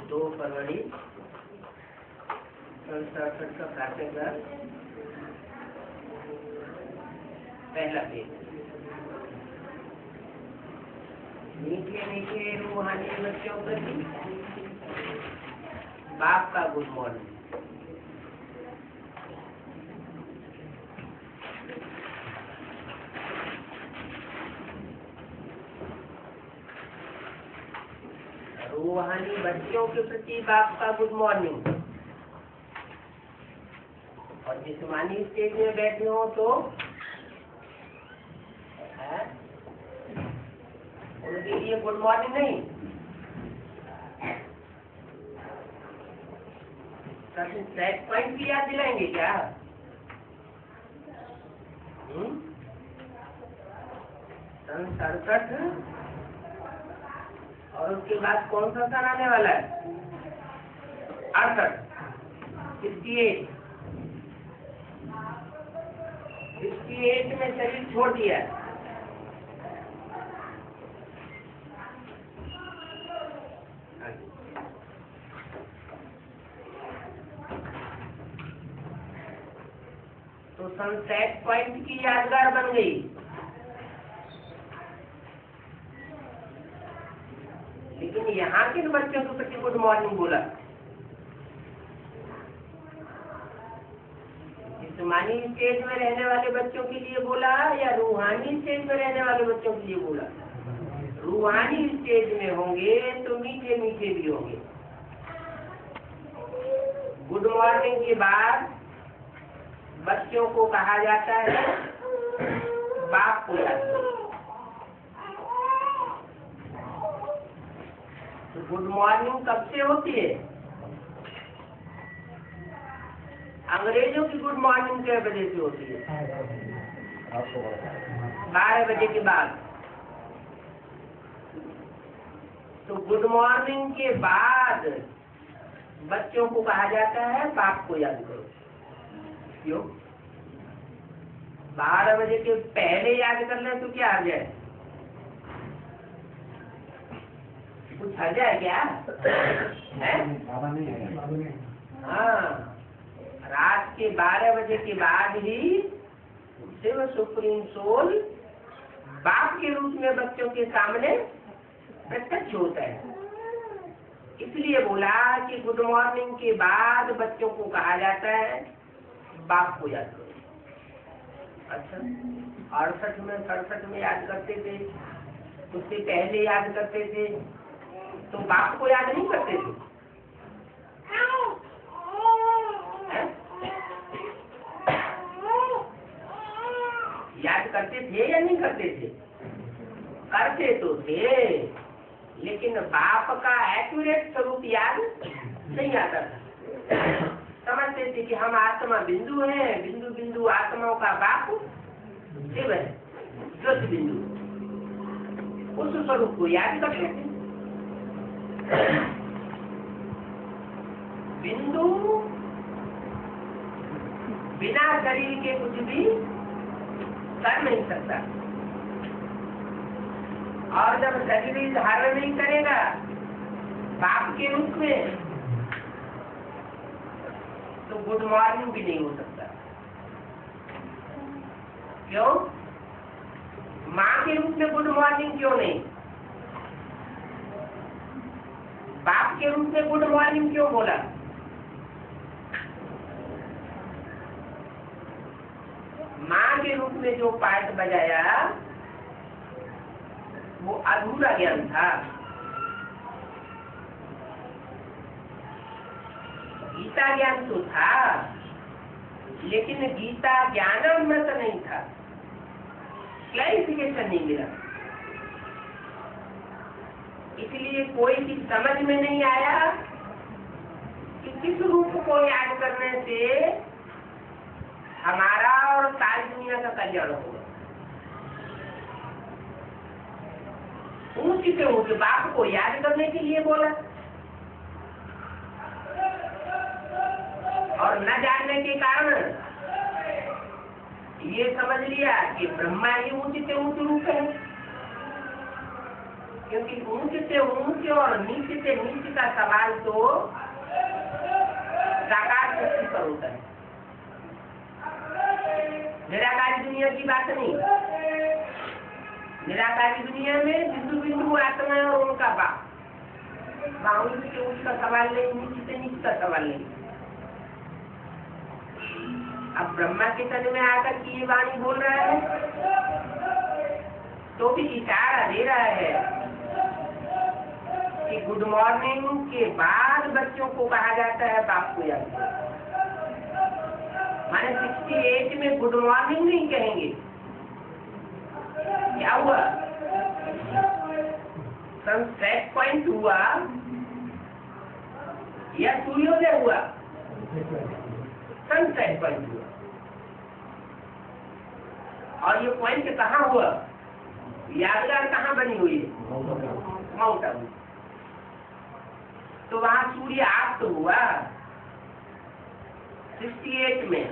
2 फरवरी 1968 का प्रातःकाल, पहला पेज। मीठे मीठे रूहानी बच्चों प्रति बाप का गुड मॉर्निंग। रूहानी बच्चों के प्रति बाप का गुड मॉर्निंग। और जिस्मानी स्टेज में बैठे हो तो उनके लिए गुड मॉर्निंग नहीं, सेट पॉइंट भी याद दिलाएंगे क्या? सन 67 और उसके बाद कौन सा सन आने वाला है? 68, 68 में शरीर छोड़ दिया। तो सनसेट पॉइंट की यादगार बन गई। लेकिन यहाँ के बच्चों के प्रति गुड मॉर्निंग बोला, जिस्मानी स्टेज में रहने वाले बच्चों के लिए बोला या रूहानी स्टेज में रहने वाले बच्चों के लिए बोला? रूहानी स्टेज में होंगे तो मीठे मीठे भी होंगे। गुड मॉर्निंग के बाद बच्चों को कहा जाता है बाप को याद करो। तो गुड मॉर्निंग कब से होती है? अंग्रेजों की गुड मॉर्निंग कितने बजे से होती है? 12 बजे के बाद। तो गुड मॉर्निंग के बाद बच्चों को कहा जाता है बाप को याद करो। क्यों? 12 बजे के पहले याद कर ले तो क्या आ जाए? कुछ आ जाए क्या? हाँ, रात के 12 बजे के बाद ही उससे वो सुप्रीम सोल बाप के रूप में बच्चों के सामने प्रत्यक्ष होता है। इसलिए बोला कि गुड मॉर्निंग के बाद बच्चों को कहा जाता है बाप को याद करो। अच्छा, 68 में 67 में याद करते थे, उससे पहले याद करते थे, तो बाप को याद नहीं करते थे? याद करते थे या नहीं करते थे? करते तो थे, लेकिन बाप का एक्यूरेट स्वरूप याद नहीं आता था। समझते थे कि हम आत्मा बिंदु हैं, बिंदु बिंदु आत्माओं का बाप शिव है, ज्योति बिंदु। उस स्वरूप को याद करते थे। बिंदु बिना शरीर के कुछ भी कर नहीं सकता, और जब शरीर धारण नहीं करेगा बाप के रूप में तो गुड मॉर्निंग भी नहीं हो सकता। क्यों? माँ के रूप में गुड मॉर्निंग क्यों नहीं? बाप के रूप में गुड मॉर्निंग क्यों बोला? माँ के रूप में जो पार्ट बजाया वो अधूरा ज्ञान था। गीता ज्ञान तो था, लेकिन गीता ज्ञानामृत नहीं था, क्लैरिफिकेशन नहीं मिला। इसलिए कोई भी समझ में नहीं आया कि किस रूप को याद करने से हमारा और सारी दुनिया का कल्याण होगा। ऊंचे से ऊंचे बाप को याद करने के लिए बोला, और न जानने के कारण ये समझ लिया कि ब्रह्मा ही ऊंचे से ऊंचे रूप है। क्योंकि ऊंच से ऊंच और नीच से नीच का सवाल तो साकार शक्ति पर होता है, निराकारी दुनिया की बात नहीं। निराकारी दुनिया में बिंदु बिंदु आत्मा है और उनका बाप, वहां ऊंच से ऊंच का सवाल नहीं, नीच से नीच का सवाल नहीं। अब ब्रह्मा के तन में आकर की ये वाणी बोल रहा है तो भी इशारा दे रहा है कि गुड मॉर्निंग के बाद बच्चों को कहा जाता है बाप को याद करो। माने 68 में गुड मॉर्निंग नहीं कहेंगे। क्या हुआ? सनसेट पॉइंट हुआ या सूर्योदय हुआ? सनसेट पॉइंट हुआ। और ये पॉइंट कहाँ हुआ? यादगार कहाँ बनी हुई है? माउंट आबू। तो वहां सूर्य आस्त हुआ 68 में,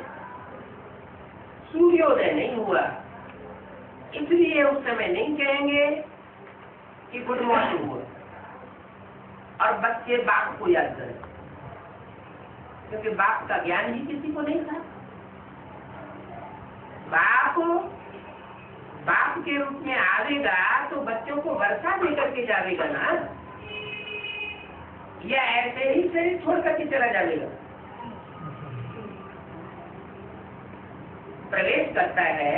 सूर्योदय नहीं हुआ। इसलिए उस समय नहीं कहेंगे कि गुड मॉर्निंग हुआ और बच्चे बाप को याद करें, क्योंकि बाप का ज्ञान ही किसी को नहीं था। बाप के रूप में आवेगा तो बच्चों को वर्षा देकर के जावेगा ना, या ऐसे ही शरीर छोड़ करके चला जाएगा। प्रवेश करता है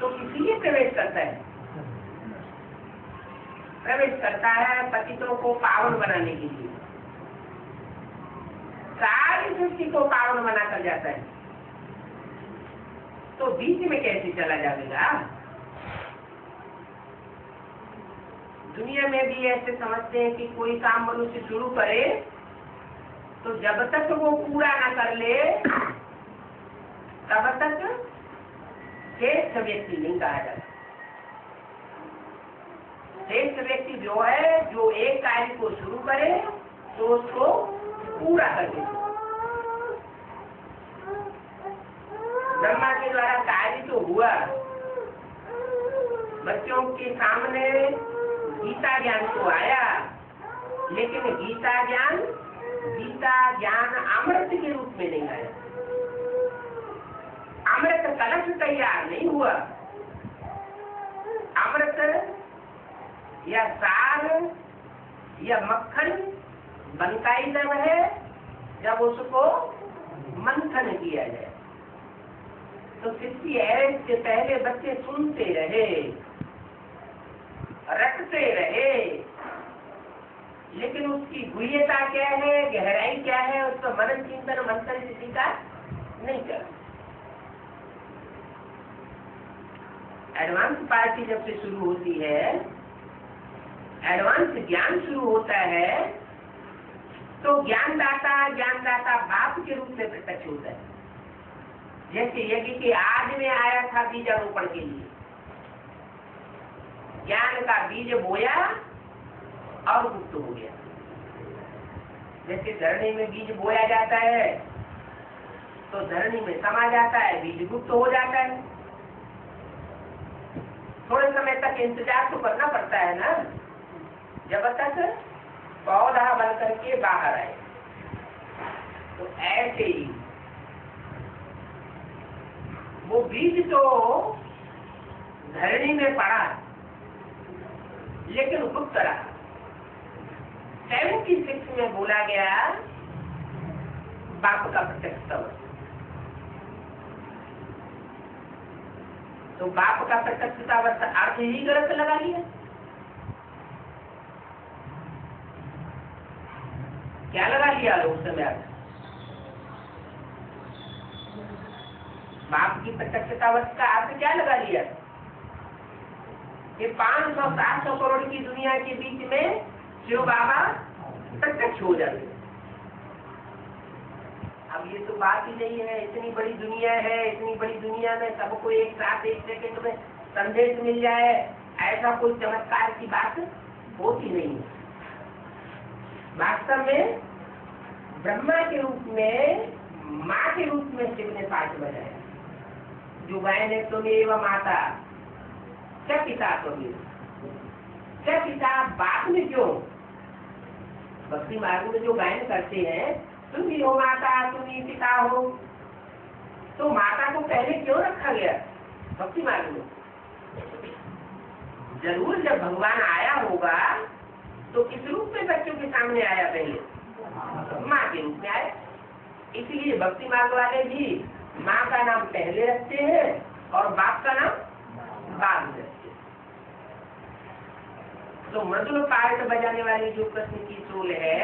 तो किसी लिए प्रवेश करता है? प्रवेश करता है पतितों को पावन बनाने के लिए, सारी सृष्टि को पावन बना कर जाता है। तो बीच में कैसे चला जाएगा? दुनिया में भी ऐसे समझते हैं कि कोई काम मनुष्य शुरू करे तो जब तक वो पूरा ना कर ले तब तक श्रेष्ठ व्यक्ति नहीं कहा जाता। श्रेष्ठ व्यक्ति जो है जो एक कार्य को शुरू करे तो उसको पूरा कर दे। ब्रह्मा के द्वारा कार्य तो हुआ, बच्चों के सामने गीता ज्ञान तो आया, लेकिन गीता ज्ञान अमृत के रूप में नहीं आया। अमृत कलश तैयार नहीं हुआ। अमृत या साग या मक्खन बनता ही जब है जब उसको मंथन किया जाए। तो किसी ऐसे से पहले बच्चे सुनते रहे, रटते रहे, लेकिन उसकी गुह्यता क्या है, गहराई क्या है, उसका मनन चिंतन मंथन किसी का नहीं कर। एडवांस पार्टी जब से शुरू होती है, एडवांस ज्ञान शुरू होता है, तो ज्ञानदाता बाप के रूप में प्रत्यक्ष होता है। जैसे यज्ञ के आदि में आया था बीजारोपण के लिए, ज्ञान का बीज बोया और गुप्त हो गया। जैसे धरणी में बीज बोया जाता है तो धरणी में समा जाता है, बीज गुप्त हो जाता है। थोड़े समय तक इंतजार तो करना पड़ता है ना, जब तक पौधा बन करके बाहर आए। तो ऐसे ही वो बीज तो धरणी में पड़ा लेकिन गुप्त रहा। 76 में बोला गया बाप का प्रत्यक्ष तब। तो बाप का प्रत्यक्षता अर्थ ही गलत लगा लिया। क्या लगा लिया उस समय अर्थ? बाप की प्रत्यक्षता का अर्थ क्या लगा लिया? कि 500-700 करोड़ की दुनिया के बीच में शिव बाबा प्रत्यक्ष हो जाते। अब ये तो बात ही नहीं है, इतनी बड़ी दुनिया है, इतनी बड़ी दुनिया में सबको एक साथ एक सेकंड में संदेश मिल जाए, ऐसा कोई चमत्कार की बात होती नहीं है। वास्तव में ब्रह्मा के रूप में, माँ के रूप में शिव ने पाठ बजाया। जो गाय ने तुम्हें माता क्या पिता तुम्हें, क्या पिता बात में क्यों? भक्ति मार्ग में जो गायन करते हैं, तुम ही हो माता, तुम ही पिता हो, तो माता को पहले क्यों रखा गया भक्ति मार्ग में? जरूर जब भगवान आया होगा तो किस रूप में बच्चों के सामने आया? पहले माँ के रूप में आया। इसलिए भक्ति मार्ग वाले भी माँ का नाम पहले रखते हैं और बाप का नाम बाद में रखते हैं। तो मृदुल पार्ट बजाने वाली जो कृष्ण की सोल है,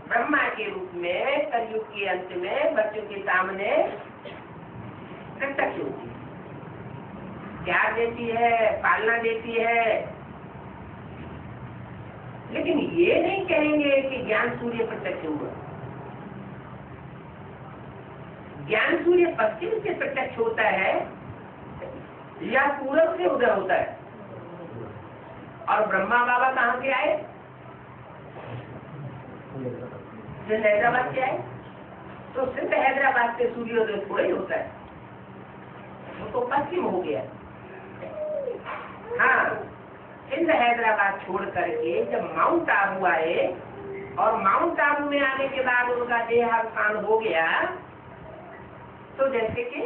ब्रह्मा के रूप में कलयुग के अंत में बच्चों के सामने प्रत्यक्ष होती है, प्यार देती है, पालना देती है। लेकिन ये नहीं कहेंगे कि ज्ञान सूर्य प्रत्यक्ष हुआ। ज्ञान सूर्य पश्चिम से प्रत्यक्ष होता है या पूरब से उदय होता है? और ब्रह्मा बाबा कहाँ से आए? सिंध हैदराबाद से आए। तो सिंध हैदराबाद से सूर्योदय थोड़ा ही होता है, वो तो पश्चिम हो गया। हाँ, सिंध हैदराबाद छोड़ करके जब माउंट आबू आए और माउंट आबू में आने के बाद उनका देहावसान हो गया, तो जैसे कि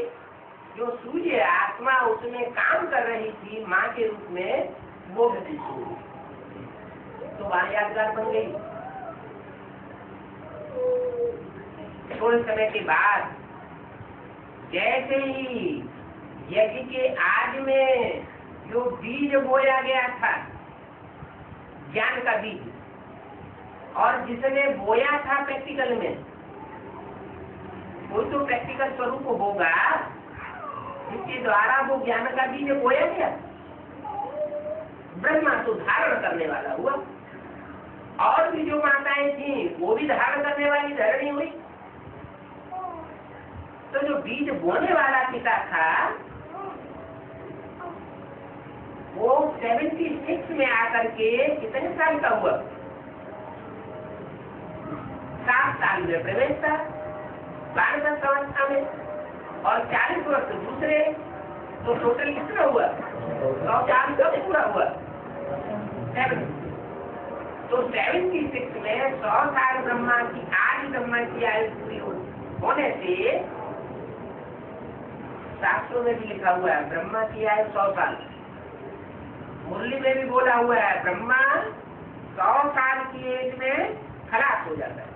जो सूर्य आत्मा उसमें काम कर रही थी माँ के रूप में, वो गति हुई, तो वहां यादगार बन गई। थोड़े समय के बाद जैसे ही यज्ञ के आज में जो बीज बोया गया था, ज्ञान का बीज, और जिसने बोया था प्रैक्टिकल में, कोई तो प्रैक्टिकल स्वरूप होगा जिसके द्वारा वो ज्ञान का बीज बोया गया। ब्रह्मा तो धारण करने वाला हुआ, और भी जो माताएं थी वो भी धारण करने वाली धरणी हुई। तो जो बीज बोने वाला पिता था वो 76 में आकर के कितने साल का हुआ? 7 साल में प्रवेश था, 12 संवत्सर में, और 40 वर्ष दूसरे, तो टोटल कितना हुआ? 100 साल पूरा हुआ। 7 तो 76 में 100 साल ब्रह्मा की, आज ब्रह्मा की आयु पूरी होने से शास्त्रों में भी लिखा हुआ है ब्रह्मा की आयु 100 साल। मुरली में भी बोला हुआ है ब्रह्मा 100 साल की एज में खलास हो जाता है।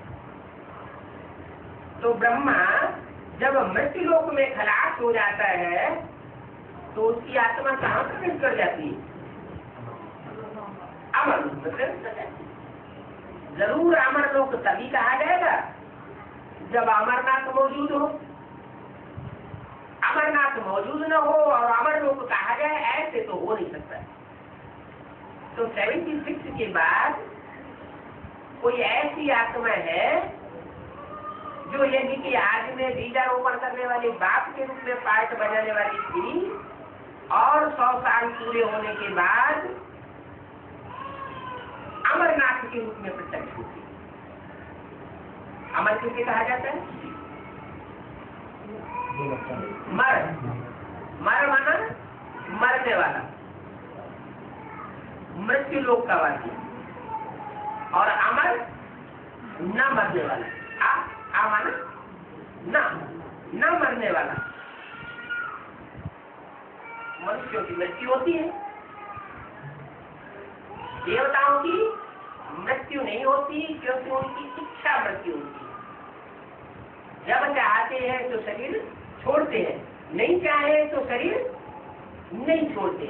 तो ब्रह्मा जब मृत्यु लोक में खलास हो जाता है तो उसकी आत्मा कहाँ प्रवेश कर जाती है? अमर लोक में प्रवेश कर जाती है। जरूर अमर लोक तभी कहा जाएगा जब अमरनाथ मौजूद हो। अमरनाथ मौजूद न हो और अमर लोक कहा जाए, ऐसे तो हो नहीं सकता। तो 76 के बाद कोई ऐसी आत्मा है जो यज्ञ की आज में बीजारोपण करने वाली बाप के रूप में पार्ट बजाने वाली थी, और 100 साल पूरे होने के बाद अमरनाथ के रूप में प्रत्यक्ष होती। अमर किसे कहा जाता है? मर, मर माना मरने वाला, मृत्यु लोक का वासी, और अमर न मरने वाला। आ माना न मरने वाला। मनुष्यों की मृत्यु होती है, देवताओं की मृत्यु नहीं होती, क्योंकि उनकी इच्छा मृत्यु होती है। जब चाहते हैं तो शरीर छोड़ते हैं, नहीं चाहे तो शरीर नहीं छोड़ते,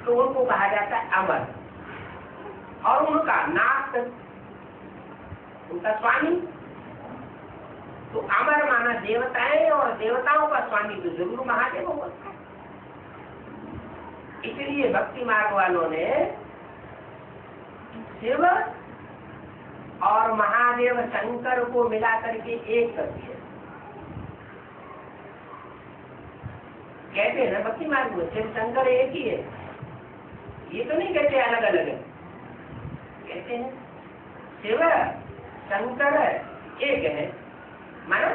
तो उनको कहा जाता है अमर। और उनका नाथ, उनका स्वामी, तो अमर माना देवताएं, और देवताओं का स्वामी तो जरूर महादेव होगा। इसलिए भक्ति मार्ग वालों ने शिव और महादेव शंकर को मिला करके एक कर दिया। कहते हैं ना भक्ति मार्ग में शिव शंकर एक ही है, ये तो नहीं कहते अलग अलग है, कहते हैं शिव शंकर एक है। माना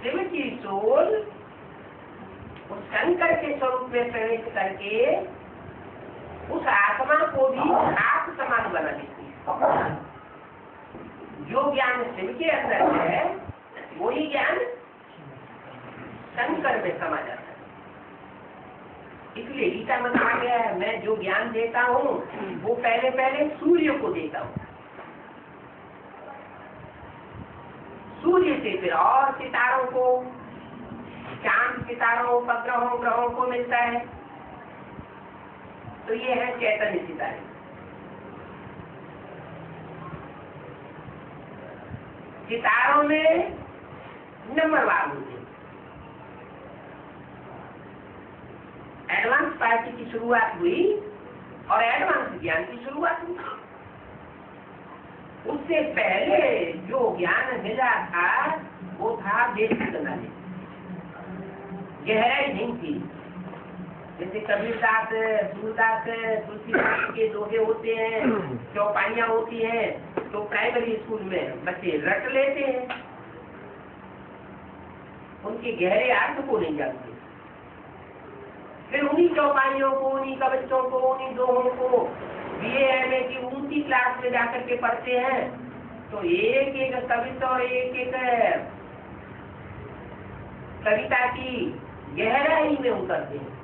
शिव की सोल उस शंकर के स्वरूप में प्रवेश करके उस आत्मा को भी आप समान बना देती है। जो ज्ञान शिव के अंदर है वही ज्ञान शंकर में समा जाता है। इसलिए गीता में कहा गया है, मैं जो ज्ञान देता हूँ वो पहले पहले सूर्य को देता हूँ, सूर्य से फिर और सितारों को, चांद सितारों, उपग्रहों, ग्रहों को मिलता है। तो ये है चैतन्य सितारे। सितारों में नंबरवार होते हैं। एडवांस पार्टी की शुरुआत हुई और एडवांस ज्ञान की शुरुआत हुई। उससे पहले जो ज्ञान मिला था वो था बेसिक नॉलेज, गहराई नहीं थी। जैसे कबीरदास, सूरदास, तुलसीदास के दोहे होते हैं, चौपाइयाँ होती हैं, तो प्राइमरी स्कूल में बच्चे रट लेते हैं, उनके गहरे अर्थ को नहीं जानते। फिर उन्हीं चौपाइयों को, उन्हीं कवित्तों को, उन्हीं दोहों को BA-MA की ऊंची क्लास में जाकर के पढ़ते हैं, तो एक एक कविता और एक एक कविता की गहराई में उतरते हैं,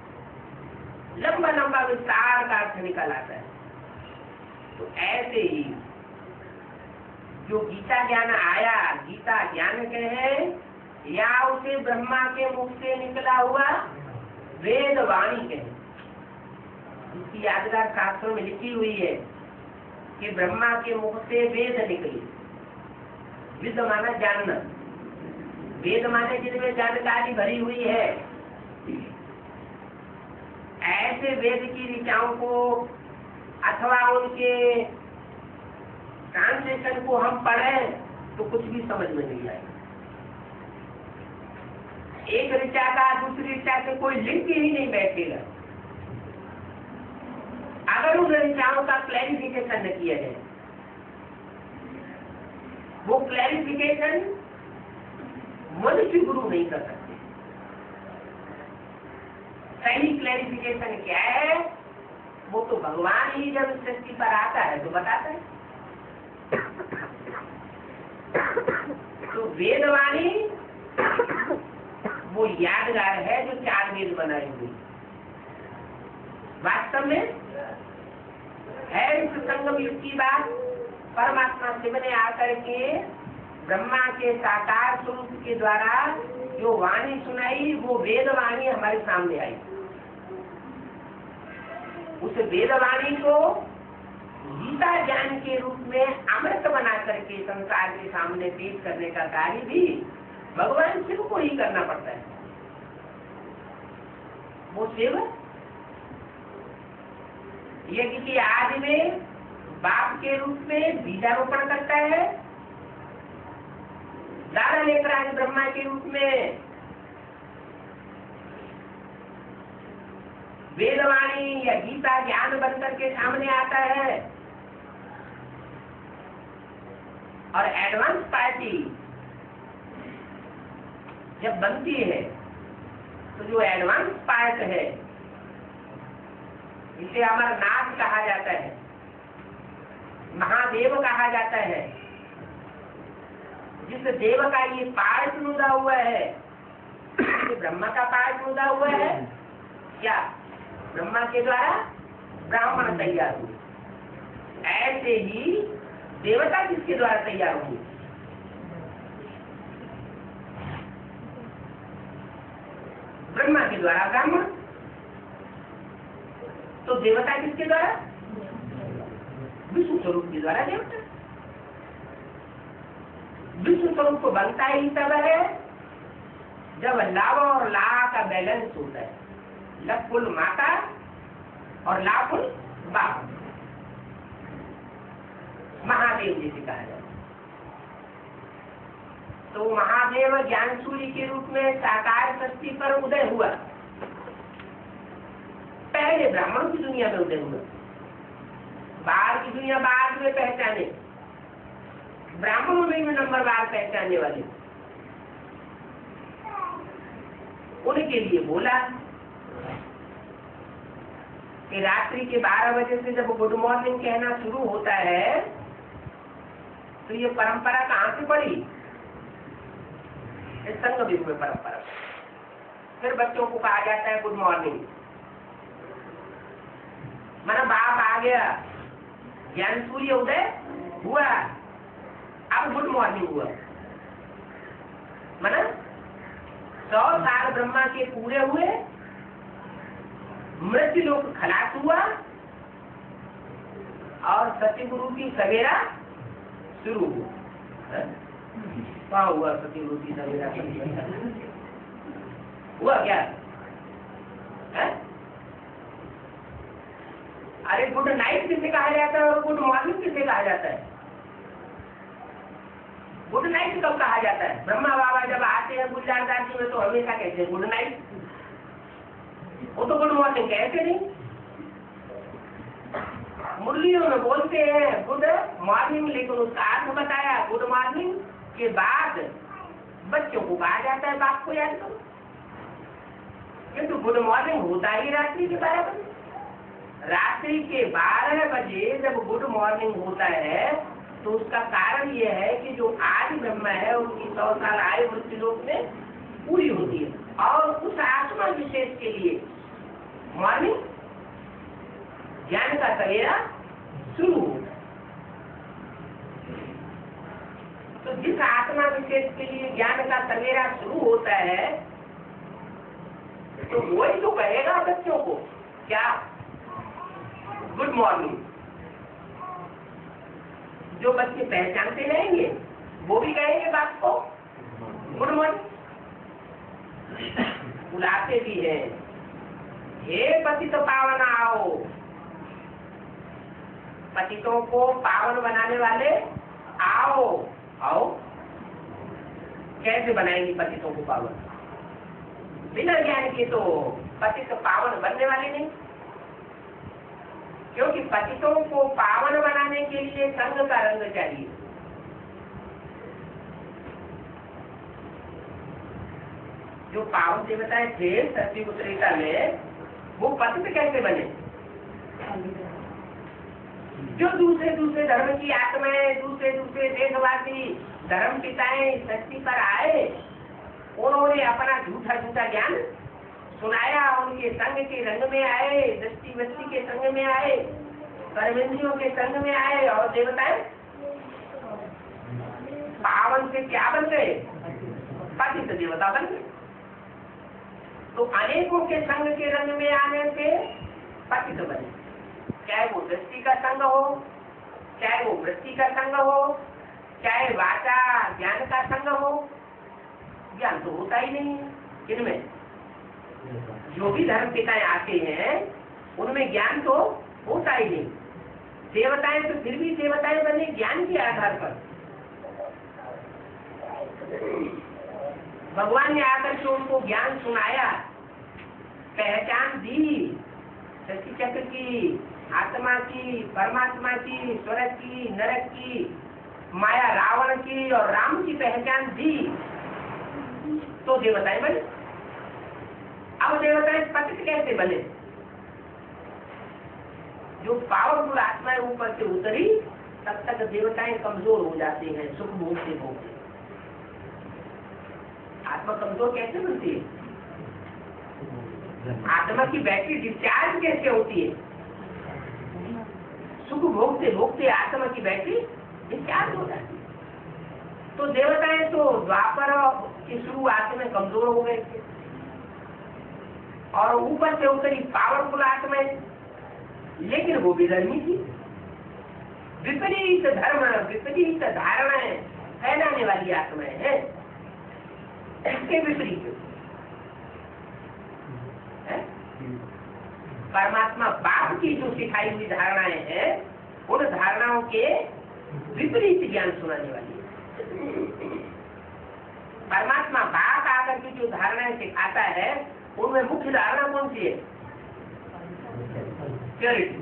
लंबा लंबा विस्तार का अर्थ निकल आता है। तो ऐसे ही जो गीता ज्ञान आया, गीता ज्ञान कहे या उसे ब्रह्मा के मुख से निकला हुआ वेद वाणी कहे। इसकी यादगार शास्त्रों में लिखी हुई है कि ब्रह्मा के मुख से वेद निकली। विद माना जानना, वेद माने जिनमें जानकारी भरी हुई है। ऐसे वेद की ऋचाओं को अथवा उनके ट्रांसलेशन को हम पढ़ें तो कुछ भी समझ में नहीं आएगा। एक ऋचा का दूसरी ऋचा से कोई लिंक ही नहीं बैठेगा अगर उन ऋचाओं का क्लैरिफिकेशन न किया जाए। वो क्लैरिफिकेशन मनुष्य गुरु नहीं कर सकते। सही क्लैरिफिकेशन क्या है वो तो भगवान ही जब सृष्टि पर आता है तो बताता है। तो वेदवाणी वो यादगार है जो 4 वेद बनाए हुए। वास्तव में है इस संगम युग की बात। परमात्मा शिव ने आकर के ब्रह्मा के साकार स्वरूप के द्वारा जो वाणी सुनाई वो वेद वाणी हमारे सामने आई। उस वेद वाणी को गीता ज्ञान के रूप में अमृत बना करके संसार के सामने पेश करने का कार्य भी भगवान शिव को ही करना पड़ता है। वो शिव यज्ञ की आदि में बाप के रूप में बीजारोपण करता है, दादा लेकर आज ब्रह्मा के रूप में वेदवाणी या गीता ज्ञान बनकर के सामने आता है। और एडवांस पार्टी जब बनती है तो जो एडवांस पार्ट है इसे अमरनाथ कहा जाता है, महादेव कहा जाता है। जिस देव का ये पार्ट मुदा हुआ है, ब्रह्मा का पार्ट मुदा हुआ है क्या? ब्रह्मा के द्वारा ब्राह्मण तैयार हुए। ऐसे ही देवता किसके द्वारा तैयार हुए? ब्रह्मा के द्वारा ब्राह्मण। तो देवता किसके द्वारा? विष्णु स्वरूप के द्वारा देवता। विष्णु स्वरूप को बनता ही तब है जब लव और ला का बैलेंस होता है। लव फुल माता और ला फुल बाप। महादेव जिसे कहा जाता है। तो महादेव ज्ञान सूर्य के रूप में साकार सृष्टि पर उदय हुआ। पहले ब्राह्मणों की दुनिया में उदय हुआ, बाहर की दुनिया बाद में पहचाने। ब्राह्मणों में भी नंबरवार पहचानने वाले। उनके लिए बोला कि रात्रि के 12 बजे से जब गुड मॉर्निंग कहना शुरू होता है तो ये परंपरा कहाँ से पड़ी? इस संग युग में परंपरा। फिर बच्चों को कहा जाता है गुड मॉर्निंग, माना बाप आ गया, ज्ञान सूर्य उदय हुआ, अब गुड मॉर्निंग हुआ। माना 100 साल ब्रह्मा के पूरे हुए, मृत्यु लोक खलास हुआ और सत्यगुरु की सवेरा शुरू हुआ। कहाँ हुआ सत्यगुरु की सवेरा? हुआ क्या है? अरे गुड नाइट किसे कहा जाता है और गुड मॉर्निंग किसे कहा जाता है? गुड नाइट कब कहा जाता है? ब्रह्मा बाबा जब आते हैं गुलजार जी में तो हमेशा कहते हैं गुड नाइट, वो तो गुड मॉर्निंग कहते नहीं। मुरलियों में बोलते हैं गुड मॉर्निंग, लेकिन उसका अर्थ बताया गुड मॉर्निंग के बाद बच्चों को कहा जाता है बाप को याद करो, किंतु गुड मॉर्निंग होता ही रात्रि के 12 बजे। रात्रि के 12 बजे जब गुड मॉर्निंग होता है तो उसका कारण यह है कि जो आज ब्रह्मा है उनकी 100 साल आयु मृत्यु लोक में पूरी होती है और उस आत्मा विशेष के लिए मॉर्निंग ज्ञान का सवेरा शुरू होता है। तो जिस आत्मा विशेष के लिए ज्ञान का सवेरा शुरू होता है तो वही तो कहेगा बच्चों को क्या गुड मॉर्निंग। जो बच्चे पहचानते रहेंगे वो भी कहेंगे बात को गुड मॉर्निंग। बुलाते भी है, हे पतित पावन आओ, पतितों को पावन बनाने वाले आओ। आओ कैसे बनाएंगे पतितों को पावन? बिना ज्ञान के तो पतित पावन बनने वाले नहीं, क्योंकि पतितों को पावन बनाने के लिए संग का रंग चाहिए। जो पावन देवताएं थे सत्युग त्रेता में, वो पतित कैसे बने? जो दूसरे धर्म की आत्माएं, दूसरे देशवासी धर्म पिताएं सृष्टि पर आए, उन्होंने अपना झूठा ज्ञान सुनाया, उनके संग के रंग में आए, दृष्टि वृष्टि के संग में आए, कर्मेंद्रियों के संग में आए और देवताएं पावन से क्या बन गए? पतित देवता बन गए। तो अनेकों के संग के रंग में आने से पतित बने, चाहे वो दृष्टि का संग हो, चाहे वो वृत्ति का संग हो, चाहे वाचा ज्ञान का संग हो। ज्ञान तो होता ही नहीं है इनमें। जो भी धर्म पिताएं आते हैं उनमें ज्ञान तो होता ही नहीं। देवताएं तो फिर भी देवताएं बने ज्ञान के आधार पर। भगवान ने आकर के उनको ज्ञान सुनाया, पहचान दी सृष्टि चक्र की, आत्मा की, परमात्मा की, स्वर्ग की, नरक की, माया रावण की और राम की पहचान दी तो देवताएं बने। अब देवताएं पतित कैसे बने? जो पावरफुल आत्माएं ऊपर से उतरी तब तक देवताएं कमजोर हो जाते हैं सुख भोगते भोगते। आत्मा कमजोर कैसे बनती है? आत्मा की बैटरी डिस्चार्ज कैसे होती है? सुख भोगते भोगते आत्मा की बैटरी डिस्चार्ज हो जाती है। तो देवताएं तो द्वापर की शुरुआत में कमजोर हो गए थे और ऊपर से उतरी पावरफुल आत्माएं, लेकिन वो विधर्मी थी। विपरीत धर्म, विपरीत धारणाएं फैलाने वाली आत्माएं हैं। इसके विपरीत परमात्मा बाप की जो सिखाई हुई धारणाएं हैं, उन धारणाओं के विपरीत ज्ञान सुनाने वाली है। परमात्मा बाप आकर के जो धारणाएं सिखाता है उनमें मुख्य धारणा कौन सी है? प्योरिटी।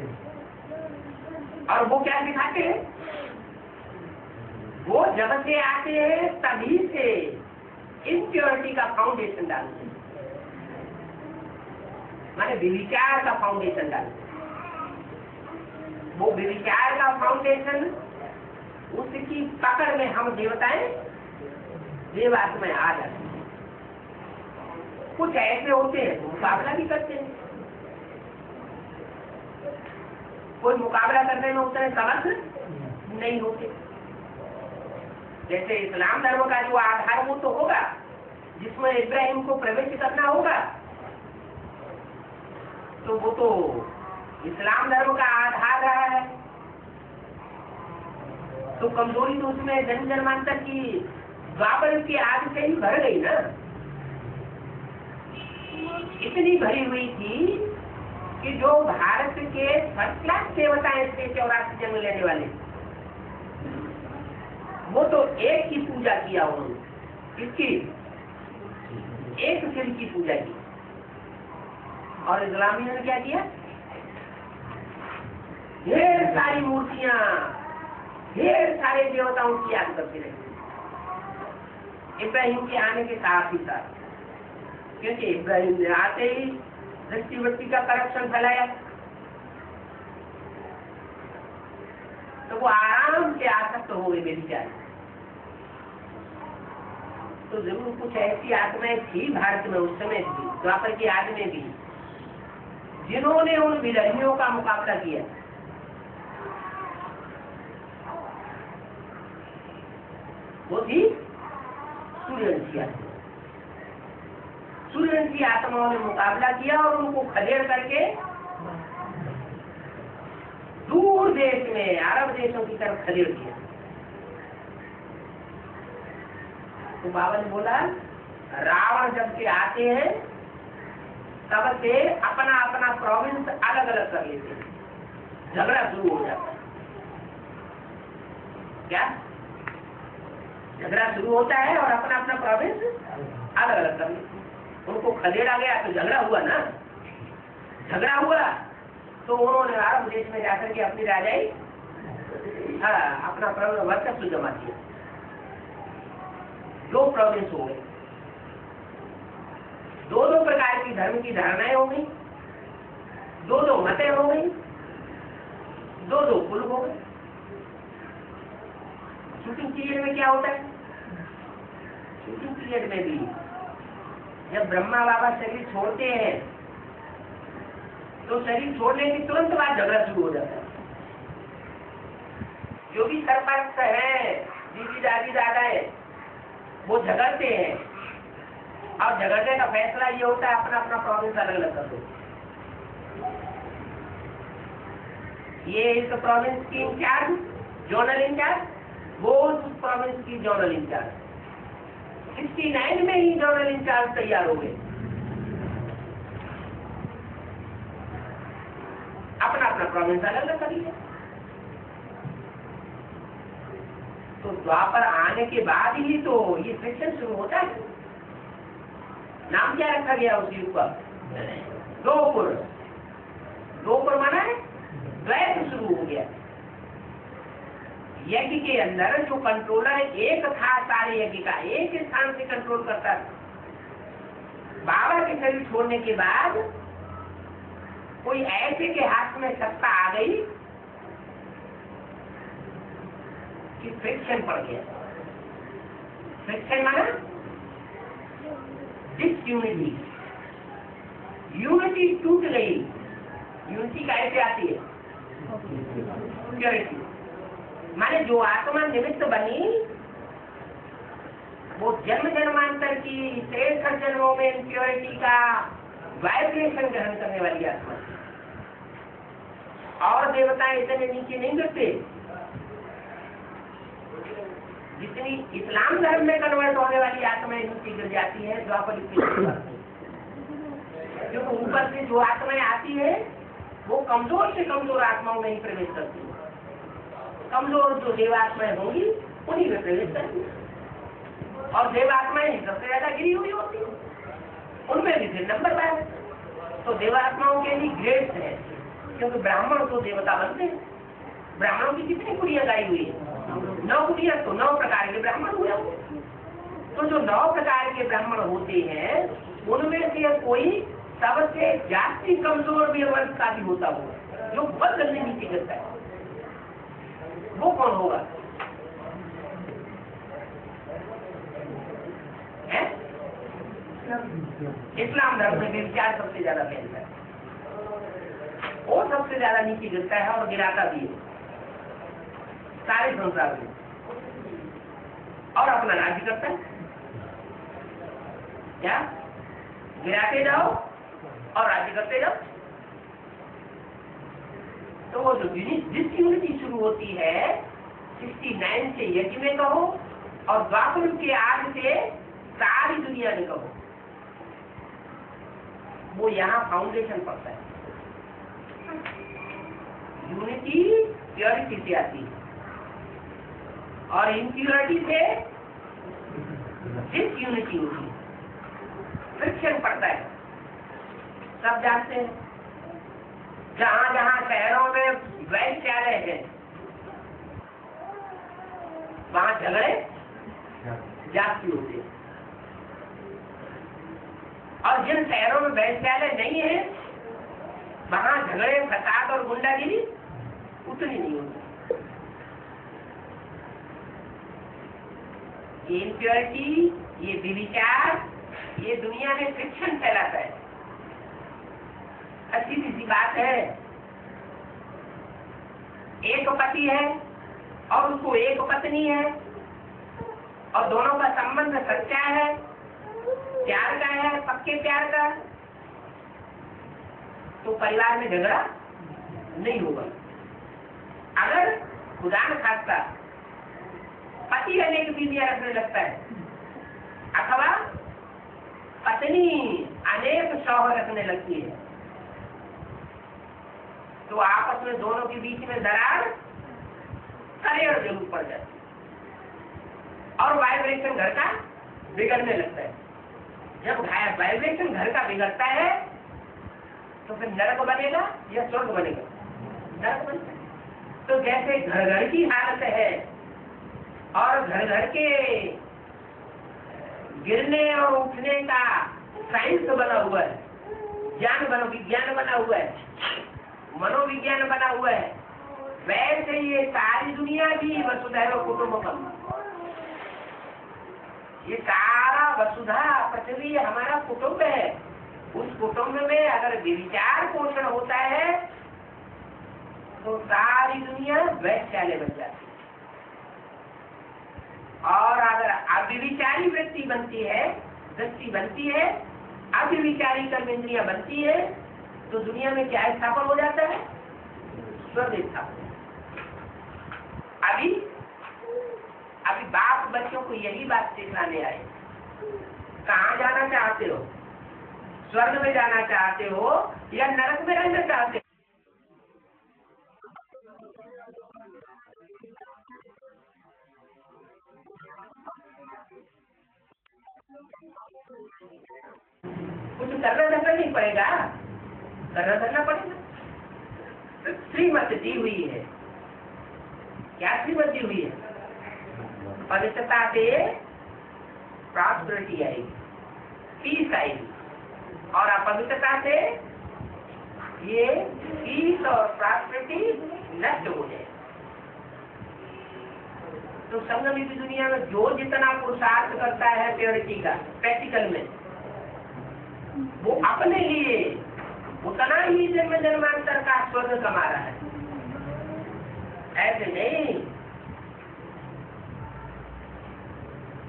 और वो क्या सिखाते हैं? वो जब से आते हैं तभी से इम्प्योरिटी का फाउंडेशन डालते हैं। माने विचार का फाउंडेशन डाल। वो विचार का फाउंडेशन, उसकी पकड़ में हम देवताएं देवात्माएं आ जाते हैं। कुछ ऐसे होते हैं तो मुकाबला भी करते हैं, कोई मुकाबला करने में उतने समर्थ नहीं होते। जैसे इस्लाम धर्म का जो आधार वो तो होगा, जिसमें इब्राहिम को प्रवेश करना होगा, तो वो तो इस्लाम धर्म का आधार रहा है। तो कमजोरी तो उसमें जन जन्मांतर की द्वापर की आग से ही भर गई ना। इतनी भरी हुई थी कि जो भारत के फर्स्ट क्लास देवताएं थे 84 जन्म लेने वाले, वो तो एक की पूजा किया उन्होंने। किसकी? एक शिव की पूजा की। और इस्लामियों ने क्या किया? ढेर सारी मूर्तियां, ढेर सारे देवताओं की याद करते रहे इब्राहिम के आने के साथ ही साथ। क्योंकि इब्राहिम ने आते ही दृष्टिवृत्ति का करप्शन फैलाया, तो वो आराम से आसक्त हो गए बेचारे। तो जरूर कुछ ऐसी आत्माएं थी भारत में उस समय भी, द्वापर की आदि में भी, जिन्होंने उन विरहियों का मुकाबला किया। वो थी सूर्यवंशी आत्मा। सूर्यवंशी आत्माओं ने मुकाबला किया और उनको खदेड़ करके दूर देश में, अरब देशों की तरफ खदेड़ दिया। तो बाबा ने बोला, रावण जब से आते हैं तब से अपना अपना प्रोविंस अलग अलग कर लेते हैं, झगड़ा शुरू हो जाता है। क्या झगड़ा शुरू होता है और अपना अपना प्रोविंस अलग अलग कर लेते हैं। उनको खदेड़ा गया तो झगड़ा हुआ ना, झगड़ा हुआ तो उन्होंने अरब देश में जाकर के अपनी राजाई अपना वर्चस्व जमा किया। 2 प्रोविंस हो गए, 2 प्रकार की धर्म की धारणाएं हो गई, 2 मतें हो गई, 2 कुल हो गए। शूटिंग पीरियड में क्या होता है? शूटिंग पीरियड में भी जब ब्रह्मा बाबा शरीर छोड़ते हैं तो शरीर छोड़ने की तुरंत बाद झगड़ा शुरू हो जाता है। जो भी सरपंच है, दीदी दादी दादा है, वो झगड़ते हैं और झगड़ने का फैसला ये होता है अपना अपना प्रोविंस अलग अलग कर दो। ये इस प्रोविंस की इंचार्ज, जोनल इंचार्ज, वो उस प्रोविंस की जोनल इंचार्ज। 69 में ही जोनल इंचार्ज तैयार हो गए, अपना अपना प्रोविंस अलग अलग कर लिया। तो द्वापर आने के बाद ही तो ये फ्रिक्शन शुरू होता है। नाम क्या रखा गया उस युग पर? द्वौपुर। द्वौपुर माना है द्वैत शुरू हो गया। यज्ञ के अंदर जो कंट्रोलर एक था, सारे यज्ञ का एक स्थान से कंट्रोल करता था। बाबा के शरीर छोड़ने के बाद कोई ऐसे के हाथ में सत्ता आ गई कि फ्रिक्शन पड़ गया। फ्रिक्शन माना डिसयूनिटी, यूनिटी टूट गई। यूनिटी कैसे आती है? प्योरिटी। माने जो आत्मा निमित्त बनी वो जन्म जन्मांतर की 63 जन्मों में इम्प्योरिटी का वाइब्रेशन ग्रहण करने वाली आत्मा। और देवताएं इतने नीचे नहीं गिरते जितनी इस्लाम धर्म में कन्वर्ट होने वाली आत्माएं नीचे गिर जाती है द्वापर युग। क्योंकि ऊपर से जो आत्माएं आती है वो कमजोर से कमजोर आत्माओं में ही प्रवेश करती है। कमजोर जो देवात्माएं होंगी उन्हीं में प्रवेश करती है, और देवात्माएं सबसे ज्यादा गिरी हुई होती है, उनमें भी फिर नंबर 12। तो देवात्माओं के लिए ग्रेड्स है, क्योंकि ब्राह्मण तो देवता बनते हैं। ब्राह्मणों की कितनी कुड़ियां गाई हुई है? 9 कुड़ियां, तो 9 प्रकार के ब्राह्मण हुए। तो जो 9 प्रकार के ब्राह्मण होते हैं उनमें से कोई सबसे जास्ती कमजोर भी वर्ग का भी होता होगा, जो बहुत जल्दी नीचे गिरता है, वो कौन होगा? इस्लाम धर्म में व्यभिचार सबसे ज्यादा फैलता है, वो सबसे ज्यादा नीचे गिरता है और गिराता भी है सारे संसार में, और अपना राज्य करता है। क्या गिराते जाओ और राज्य करते जाओ। तो वो जो जिस यूनिटी शुरू होती है 69 से यज्ञ में कहो और द्वापर के आग से सारी दुनिया में कहो, वो यहाँ फाउंडेशन पड़ता है। यूनिटी प्योरिटी से आती है और इम्प्योरिटी से डिसयूनिटी होती है, फ्रिक्शन पड़ता है। सब जानते हैं जहां जहां शहरों में वैश्यालय है वहां झगड़े जाती होते हैं, और जिन शहरों में वैश्यालय नहीं है वहां झगड़े फसाद और गुंडागिरी उतनी नहीं होती। ये इम्प्योरिटी, ये व्यभिचार, ये दुनिया में फ्रिक्शन फैलाता है। अच्छी सी बात है, एक पति है और उसको एक पत्नी है और दोनों का संबंध सच्चा है, प्यार का है, पक्के प्यार का, तो परिवार में झगड़ा नहीं होगा। अगर खुदा न खास्ता पति अनेक बीवियां रखने लगता है अथवा पत्नी अनेक शौहर रखने लगती है, तो आपस में दोनों के बीच में दरार सरेड़ जरूर पड़ जाती है और वाइब्रेशन घर का बिगड़ने लगता है। जब वाइब्रेशन घर का बिगड़ता है तो फिर नरक बनेगा या स्वर्ग बनेगा? नरक बनेगा। तो जैसे घर घर की हालत है और घर घर के गिरने और उठने का साइंस बना हुआ है, विज्ञान बना हुआ है, मनोविज्ञान बना हुआ है, वैसे ये सारी दुनिया भी वसुधैव कुटुंबकम, ये सारा वसुधा पृथ्वी हमारा कुटुंब है। उस कुटुंब में अगर व्यभिचार पोषण होता है तो सारी दुनिया वैश्यालय बन जाती है, और अगर अव्यभिचारी वृत्ति बनती है, दृष्टि बनती है, अव्यभिचारी कर्म इंद्रियां बनती है, तो दुनिया में क्या स्थापन हो जाता है? स्वर्ग स्थापन। अभी बाप बच्चों को यही बात सिखाने आए, कहाँ जाना चाहते हो? स्वर्ग में जाना चाहते हो या नरक में रहना चाहते हो? कुछ करना धरना नहीं पड़ेगा, करना धरना पड़ेगा। तो श्रीमत दी हुई है, क्या श्रीमत दी हुई है? पवित्रता से प्रॉस्पेरिटी आएगी, पीस आएगी, और अपवित्रता से ये पीस और प्रॉस्पेरिटी नष्ट हो जाए। तो संगम की दुनिया में जो जितना पुरुषार्थ करता है प्योरिटी का प्रैक्टिकल में, वो अपने लिए उतना ही जन्म जन्मांतर का स्वर्ग कमा रहा है। ऐसे नहीं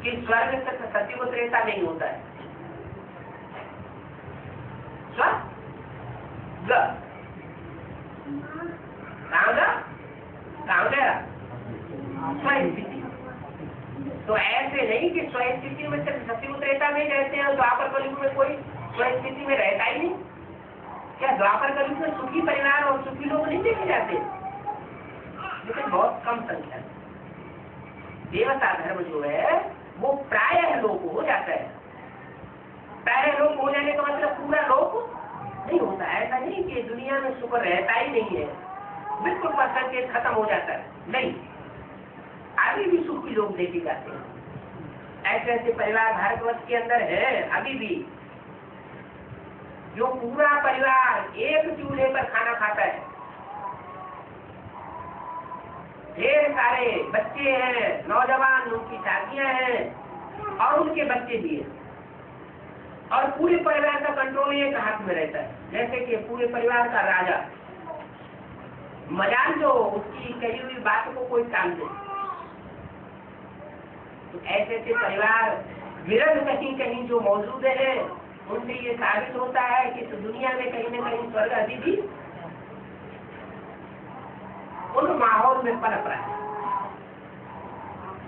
कि स्वर्ग तक सत्य त्रेता नहीं होता है। स्वर्ग कहाँ गया? स्वस्थिति। तो ऐसे नहीं कि स्वस्थिति में सिर्फ सत्य त्रेता में रहते हैं, द्वापर कलयुग में कोई स्वस्थिति में रहता ही नहीं। क्या द्वापर कलयुग में सुखी परिवार और सुखी लोग नहीं देखे जाते? लेकिन बहुत कम संख्या। देवता धर्म जो है वो प्रायः लोक हो जाता है। प्रायः लोक हो जाने का मतलब पूरा लोक नहीं होता। ऐसा नहीं कि दुनिया में सुख रहता ही नहीं है, बिल्कुल परसेंटेज खत्म हो जाता है, नहीं, अभी भी सुखी लोग देखे जाते हैं। ऐसे ऐसे परिवार भारतवर्ष के अंदर है अभी भी, जो पूरा परिवार एक चूल्हे पर खाना खाता है, ढेर सारे बच्चे हैं, नौजवान, उनकी शादियां हैं और उनके बच्चे भी हैं, और पूरे परिवार का कंट्रोल एक हाथ में रहता है, जैसे कि पूरे परिवार का राजा। मजाल जो उसकी कही हुई बात को कोई काम दे। तो ऐसे ऐसे परिवार विरल कहीं कहीं जो मौजूद है, उनसे ये साबित होता है कि तो दुनिया में कहीं न कहीं स्वर्ग अभी भी उन माहौल में पनप रहा है।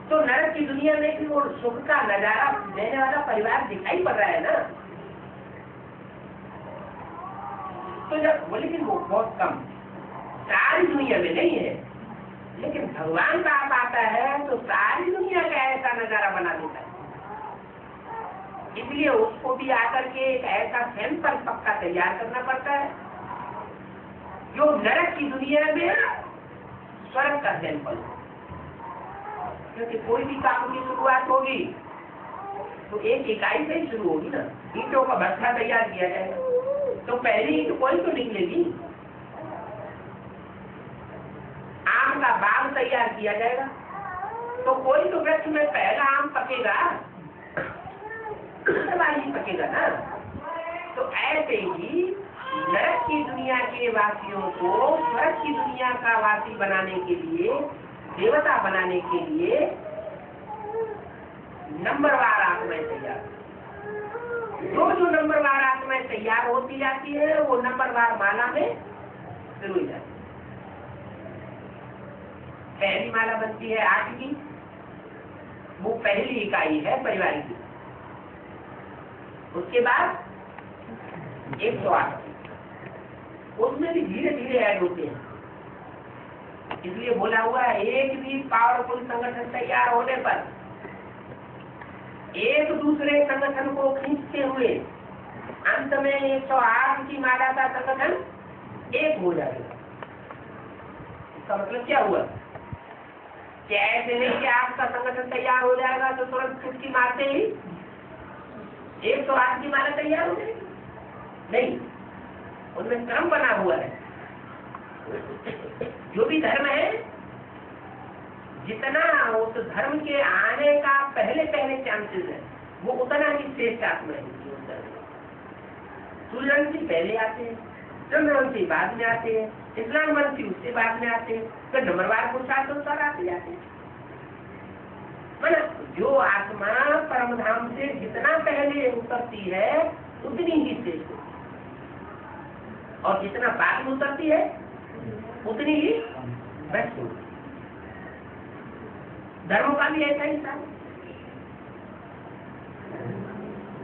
तो नरक की दुनिया में भी वो सुख का नजारा देने वाला परिवार दिखाई पड़ रहा है ना। तो जब वो, लेकिन वो बहुत कम, सारी दुनिया में नहीं है, लेकिन भगवान पास आता है तो सारी दुनिया का ऐसा नजारा बना देता है। इसलिए उसको भी आकर के एक ऐसा सैंपल पक्का तैयार करना पड़ता है जो नरक की दुनिया में स्वर्ग का सैंपल। क्योंकि कोई भी काम की शुरुआत होगी तो एक इकाई से ही शुरू होगी ना। ईंटों का भट्ठा तैयार किया जाएगा तो पहली ईंट कोई तो निकलेगी। आम का बाग तैयार किया जाएगा तो कोई तो वृक्ष में पहला आम पकेगा, ही पकेगा ना। तो ऐसे ही नरक की दुनिया के वासियों को स्वर्ग की दुनिया का वासी बनाने के लिए, देवता बनाने के लिए नंबरवार आत्माएं तैयार। जो नंबरवार आत्माएं तैयार होती जाती है वो नंबरवार माला में शुरू हो जाती है। पहली माला बनती है 8 की, वो पहली इकाई है परिवार की। उसके बाद 108, उसमें भी धीरे धीरे ऐड होते हैं। इसलिए बोला हुआ है एक भी पावरफुल संगठन तैयार होने पर एक दूसरे संगठन को खींचते हुए अंत में 108 की माला का संगठन एक हो जाएगा। इसका मतलब क्या हुआ कि ऐसे नहीं कि आपका संगठन तैयार हो जाएगा तो तुरंत चुटकी मारते ही 108 की माला तैयार हो जाएगी। नहीं, उनमें क्रम बना हुआ है। जो भी धर्म है, जितना उस धर्म के आने का पहले पहले चांसेस है वो उतना ही श्रेष्ठ आत्मा है। सूर्यवंशी पहले आते हैं, चंद्रवंशी बाद में आते हैं, इस्लाम वंशी उससे बाद में आते हैं, तो नंबरवार पुरुषार्थ अनुसार आते जाते हैं। मतलब जो आत्मा परम धाम से जितना पहले उतरती है उतनी ही श्रेष्ठ होती है, और जितना बाद में उतरती है उतनी ही बेस्ट होती है। धर्मों का भी ऐसा ही था।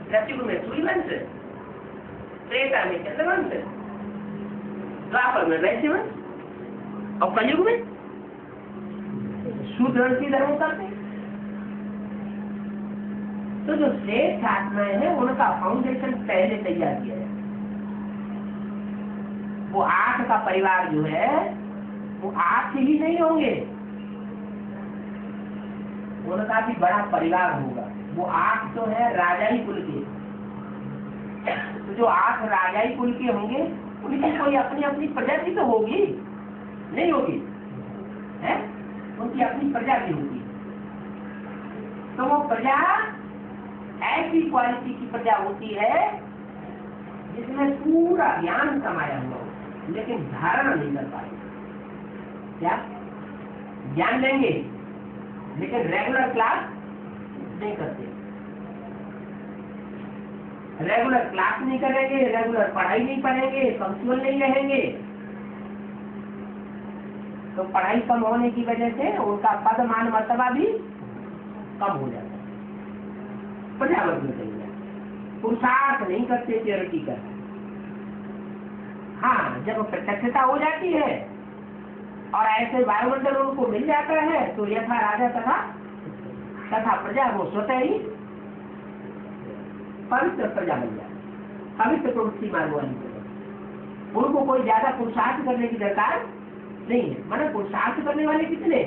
सतयुग में सूर्यवंश, त्रेता में चंद्रवंश, द्वापर में वैश्यवंश और कलयुग में शूद्रवंशी धर्म करते। तो जो श्रेष्ठ आत्माएं हैं उनका फाउंडेशन पहले तैयार किया है। वो 8 का परिवार जो है वो 8 ही नहीं होंगे, उनका भी बड़ा परिवार होगा। वो 8 तो है राजाई कुल के। तो जो 8 राजाई कुल के होंगे उनकी कोई अपनी अपनी प्रजाति तो होगी, नहीं होगी है? उनकी अपनी प्रजाति होगी। तो वो प्रजा ऐसी क्वालिटी की प्रजा होती है जिसमें पूरा ज्ञान समाया हुआ हो, लेकिन धारणा नहीं कर पाएंगे। क्या ज्ञान लेंगे लेकिन रेगुलर क्लास नहीं करते, रेगुलर क्लास नहीं करेंगे, रेगुलर पढ़ाई नहीं पढ़ेंगे, पंक्चुअल नहीं रहेंगे, तो पढ़ाई कम होने की वजह से उनका पद मान मर्तबा भी कम हो जाता है, प्रजावर्ग में चले जाते, पुरुषार्थ नहीं करते, चैरिटी करते। हाँ, जब प्रत्यक्षता हो जाती है और ऐसे वायुमंडल उनको मिल जाता है तो यथा राजा तथा प्रजा वो स्वतः ही पवित्र प्रजा बन जाती, पवित्र प्रवृत्ति मार्ग वाली प्रजा। उनको कोई ज्यादा पुरुषार्थ करने की दरकार नहीं है। मतलब पुरुषार्थ करने वाले कितने?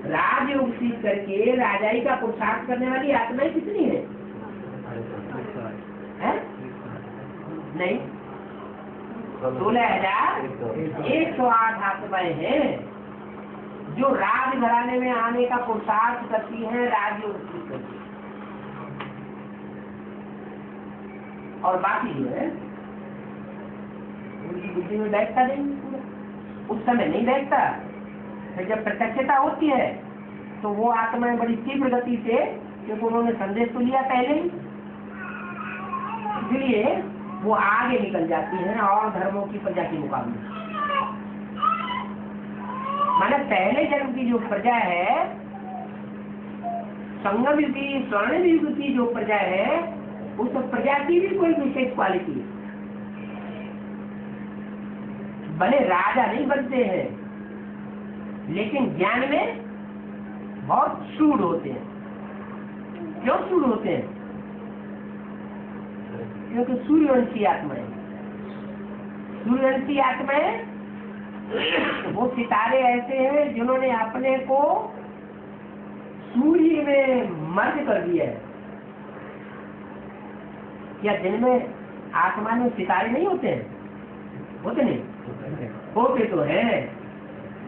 राजयोग सीख करके राजाई का पुरुषार्थ करने वाली आत्माएं कितनी है? है? नहीं, 16,108 आत्माएं हैं जो राज घराने में आने का पुरुषार्थ करती हैं, राजयोग करती हैं। और बाकी जो है उनकी बुद्धि में बैठता नहीं, उस समय नहीं बैठता। फिर जब प्रत्यक्षता होती है तो वो आत्माएं बड़ी तीव्र गति से, क्योंकि उन्होंने संदेश तो लिया पहले ही, इसलिए वो आगे निकल जाती हैं और धर्मों की प्रजा के मुकाबले। माने पहले जन्म की जो प्रजा है, संगम युग की, स्वर्ण युग की जो प्रजा है, उस प्रजा की भी कोई विशेष क्वालिटी है। भले राजा नहीं बनते हैं, लेकिन ज्ञान में बहुत शूर होते हैं। क्यों शूर होते हैं? क्योंकि सूर्यवंशी आत्माएं, सूर्यवंशी आत्माएं वो सितारे ऐसे हैं जिन्होंने अपने को सूर्य में मर्ज कर दिया है। क्या दिन में आसमान में सितारे नहीं होते हैं? होते नहीं? होते तो है,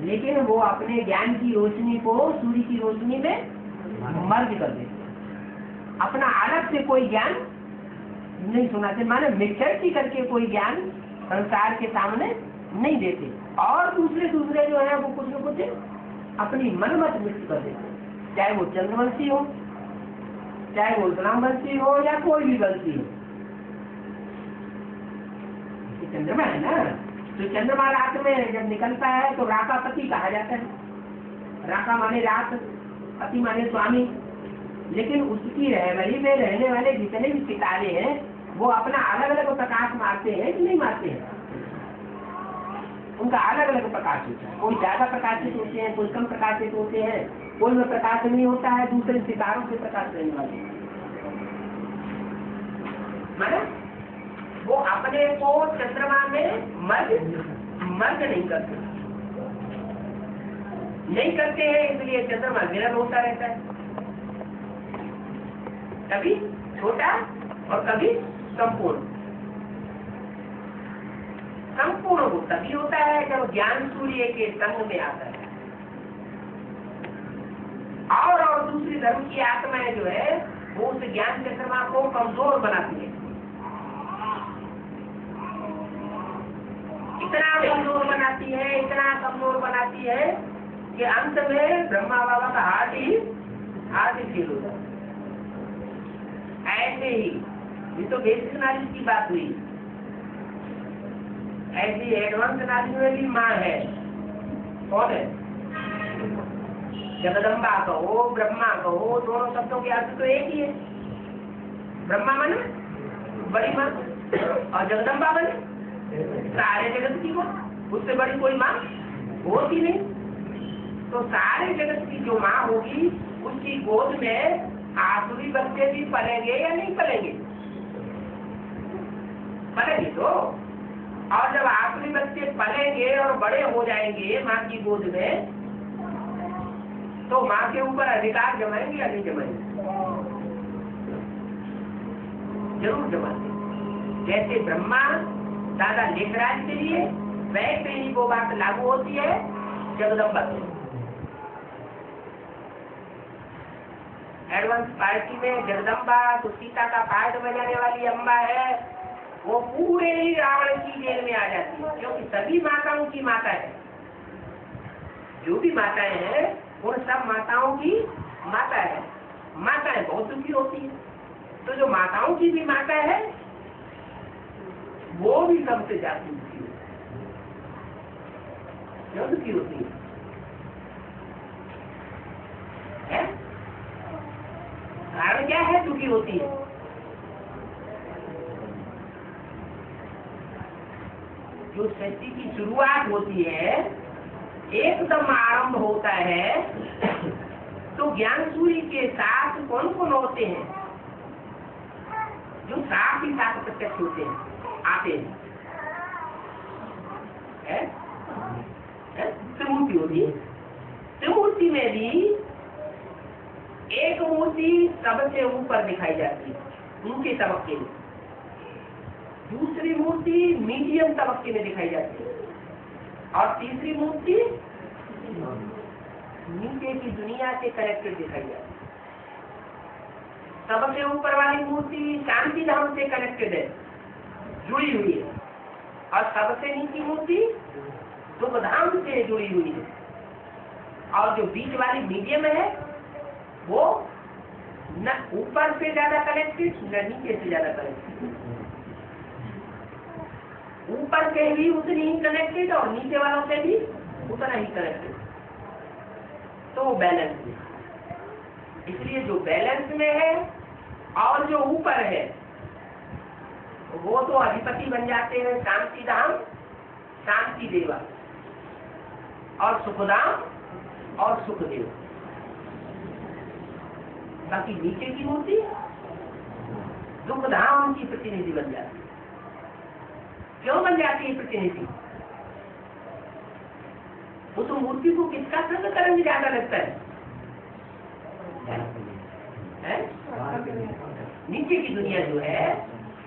लेकिन वो अपने ज्ञान की रोशनी को सूर्य की रोशनी में मर्ज कर देते हैं। अपना अलग से कोई ज्ञान नहीं सुनाते, माने मिक्सर करके कोई ज्ञान संसार के सामने नहीं देते। और दूसरे जो है वो कुछ न कुछ अपनी मनमत मिक्स कर देते, चाहे वो चंद्रवंशी हो, चाहे वो इस्लामवंशी हो, या कोई भी वंशी हो। चंद्रमा है ना, तो चंद्रमा रात में जब निकलता है तो राकापति कहा जाता है। राका माने रात, पति माने स्वामी। लेकिन उसकी रहबरी में रहने वाले जितने भी सितारे हैं वो अपना अलग अलग प्रकाश मारते हैं कि नहीं मारते हैं? उनका अलग अलग प्रकाश होता है। कोई ज्यादा प्रकाशित होते हैं, कोई कम प्रकाशित होते हैं, कोई में प्रकाश नहीं होता है, दूसरे सितारों से प्रकाश रहने वाले। माना वो अपने को चंद्रमा में मर्ज नहीं करते हैं, इसलिए चंद्रमा विरल होता रहता है, कभी छोटा और कभी संपूर्ण वो तभी होता है जब ज्ञान सूर्य के संग में आता है। और दूसरी धर्म की आत्माएं जो है वो उस ज्ञान चंद्रमा को कमजोर बनाती है। इतना कमजोर बनाती है कि अंत में ब्रह्मा बाबा का हाथ ही फेल हो जाता है। ऐसे ही ये तो बेसिक नॉलेज की बात हुई, ऐसी एडवांस नॉलेज में भी माँ है। कौन है? जगदम्बा कहो, ब्रह्मा कहो, दोनों शब्दों के अर्थ तो एक ही है। ब्रह्मा माने बड़ी माँ और जगदम्बा माने सारे जगत की माँ। उससे बड़ी कोई माँ होती नहीं। तो सारे जगत की जो माँ होगी उसकी गोद में आसुरी बच्चे भी पलेंगे या नहीं पलेंगे? पलेंगे तो। और जब आसुरी बच्चे पलेंगे और बड़े हो जाएंगे माँ की गोद में, तो माँ के ऊपर अधिकार जमाएंगे या नहीं जमाएंगे? जरूर जमाते। जैसे ब्रह्मा दादा लेखराज के लिए, वैसे ही वो बात लागू होती है जगदम्बा के। एडवांस पार्टी में जगदम्बा तो सीता का पाठ बजाने वाली अम्बा है, वो पूरे ही रावण की जेल में आ जाती है, क्योंकि सभी माताओं की माता है। जो भी माताएं हैं उन सब माताओं की माता है। माताएं बहुत दुखी होती है, तो जो माताओं की भी माता है वो भी सबसे ज्यादा दुखी होती है। क्यों दुखी होती है? कारण क्या है दुखी होती है? जो सृष्टि की शुरुआत होती है, एकदम आरंभ होता है, तो ज्ञान सूर्य के साथ कौन कौन होते हैं? जो साथ ही साथ प्रत्यक्ष होते हैं, आते हैं। त्रिमूर्ति होती है। त्रिमूर्ति में भी एक मूर्ति सबसे ऊपर दिखाई जाती है, ऊंचे तबक के लिए। दूसरी मूर्ति मीडियम तबके में दिखाई जाती है, और तीसरी मूर्ति नीचे की दुनिया से कनेक्टेड दिखाई जाती है। सबसे ऊपर वाली मूर्ति शांति धाम से कनेक्टेड है, जुड़ी हुई है, और सबसे नीचे मूर्ति दुख धाम से जुड़ी हुई है, और जो बीच वाली मीडियम है वो न ऊपर से ज्यादा कनेक्टेड न नीचे से ज्यादा कनेक्टेड, ऊपर से भी उतनी ही कनेक्टेड और नीचे वालों से भी उतना ही कनेक्टेड, तो वो बैलेंस है। इसलिए जो बैलेंस में है और जो ऊपर है वो तो अधिपति बन जाते हैं शांति धाम, शांति देवा, और सुखधाम और सुखदेव। बाकी नीचे की मूर्ति दुख धाम की प्रतिनिधि बन जाती है। क्यों बन जाती है प्रतिनिधि? उस मूर्ति को किसका संग करने ज्यादा लगता है? नीचे की दुनिया जो है,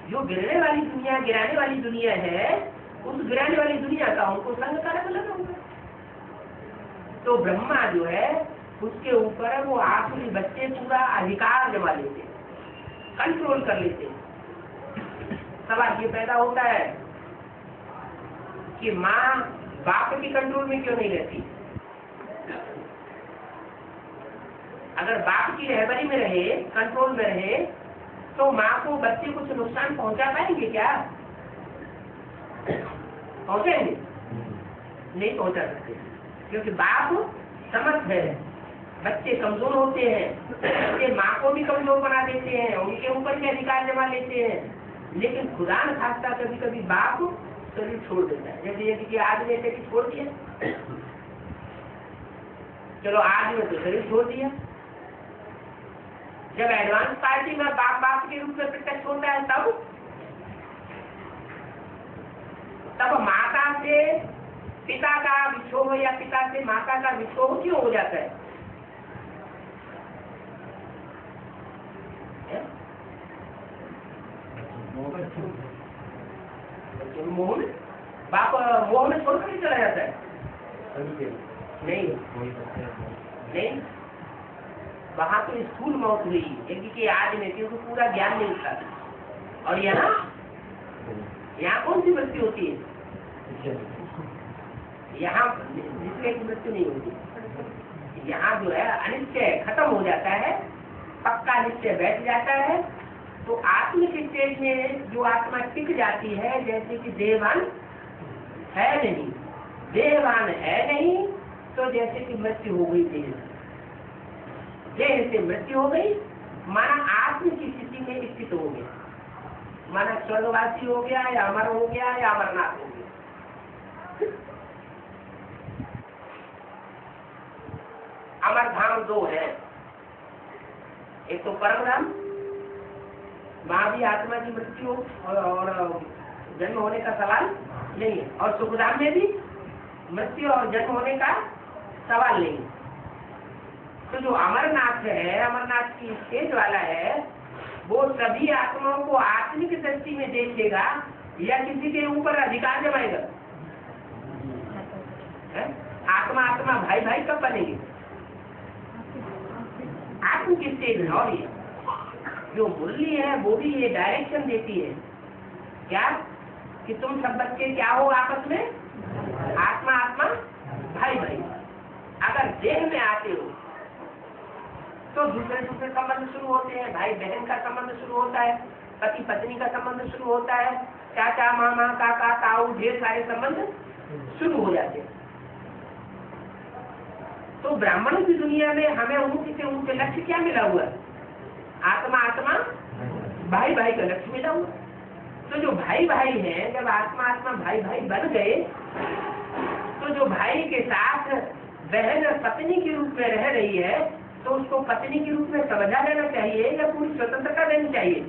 जो गिरने वाली दुनिया, गिराने वाली दुनिया है, उस गिराने वाली दुनिया का उनको संग कारक लगा होगा। तो ब्रह्मा जो है उसके ऊपर वो आखिरी बच्चे पूरा अधिकार जमा लेते, कंट्रोल कर लेते। सवाल ये पैदा होता है कि माँ बाप की कंट्रोल में क्यों नहीं रहती? अगर बाप की रहबरी में रहे, कंट्रोल में रहे, तो माँ को बच्चे कुछ नुकसान पहुंचा पाएंगे क्या? पहुंचाएंगे? नहीं पहुंचा सकते, क्योंकि बाप समर्थ है। बच्चे कमजोर होते हैं, बच्चे माँ को भी कमजोर बना देते हैं, उनके ऊपर भी अधिकार जमा लेते हैं। लेकिन खुदा न खास्ता कभी कभी बाप शरीर छोड़ देता है। जैसे कि आज ने शरीर छोड़ दिया, चलो आज में तो शरीर छोड़ दिया। जब एडवांस पार्टी में बाप बाप के रूप में प्रत्यक्ष होता है तब माता से पिता का विछोह या पिता से माता का विछोह क्यों हो जाता है? मोह में बाप मोह में छोड़कर ही चला जाता है? नहीं, वहां तो स्थूल मौत हुई, क्योंकि आज में क्योंकि पूरा ज्ञान नहीं था। और यहाँ कौन सी मृत्यु होती है? यहाँ निश्चय की मृत्यु नहीं होती। यहाँ जो है अनिश्चय खत्म हो जाता है, पक्का निश्चय बैठ जाता है। तो आत्मिक स्टेज में जो आत्मा टिक जाती है, जैसे कि देहवान है नहीं, देहवान है नहीं, तो जैसे कि मृत्यु हो गई देह से मृत्यु हो गई, माना आत्म की स्थिति में स्थित हो गया, माना स्वर्गवासी हो गया या अमर हो गया या अमरनाथ हो गया। अमर धाम दो है, एक तो परम धाम, वहां भी आत्मा की मृत्यु और जन्म होने का सवाल नहीं है, और सुखधाम में भी मृत्यु और जन्म होने का सवाल नहीं है। तो जो अमरनाथ है, अमरनाथ की स्टेज वाला है, वो सभी आत्माओं को आत्मिक दृष्टि में देखेगा या किसी के ऊपर अधिकार जमाएगा? आत्मा आत्मा भाई भाई कब बनेंगे? आत्म की स्टेज है। और ये जो मुरली है वो भी ये डायरेक्शन देती है क्या, कि तुम सब बच्चे क्या हो आपस में, आत्मा आत्मा भाई भाई। अगर देह में आते हो तो दूसरे दूसरे संबंध शुरू होते हैं, भाई बहन का संबंध शुरू होता है, पति पत्नी का संबंध शुरू होता है, चाचा मामा काका ताऊ, ढेर सारे संबंध शुरू हो जाते हैं। तो ब्राह्मणों की दुनिया में हमें ऊंचे से ऊंचे लक्ष्य क्या मिला हुआ है? आत्मा आत्मा भाई भाई का लक्ष्य मिला हुआ। तो जो भाई भाई है, जब आत्मा आत्मा भाई भाई बन गए, तो जो भाई के साथ बहन पत्नी के रूप में रह रही है, तो उसको पत्नी के रूप में समझा देना चाहिए या पूरी स्वतंत्रता देनी चाहिए?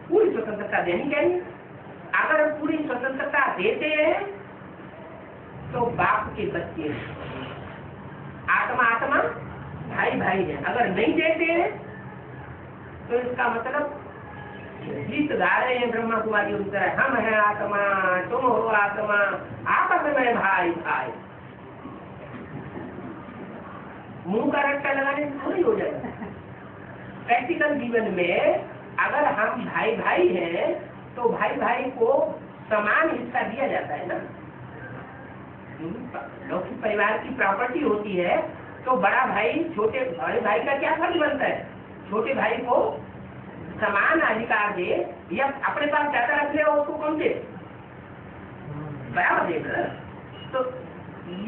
पूरी स्वतंत्रता देनी चाहिए। अगर पूरी स्वतंत्रता देते हैं तो बाप के बच्चे आत्मा आत्मा भाई भाई है। अगर नहीं देते हैं तो इसका मतलब गीत गा रहे हैं ब्रह्मा कुमारी उनकी तरह, हम हैं आत्मा, तुम हो आत्मा, आपस में भाई भाई। मुंह का रट्टा लगाने से थोड़ी हो जाएगा। प्रैक्टिकल जीवन में अगर हम भाई भाई हैं तो भाई भाई को समान हिस्सा दिया जाता है ना। लौकिक परिवार की प्रॉपर्टी होती है तो बड़ा भाई बड़े भाई का क्या फर्ज बनता है? छोटे भाई को समान अधिकार दे, या अपने पास ज्यादा रख ले उसको कम दे, बराबर दे ना। तो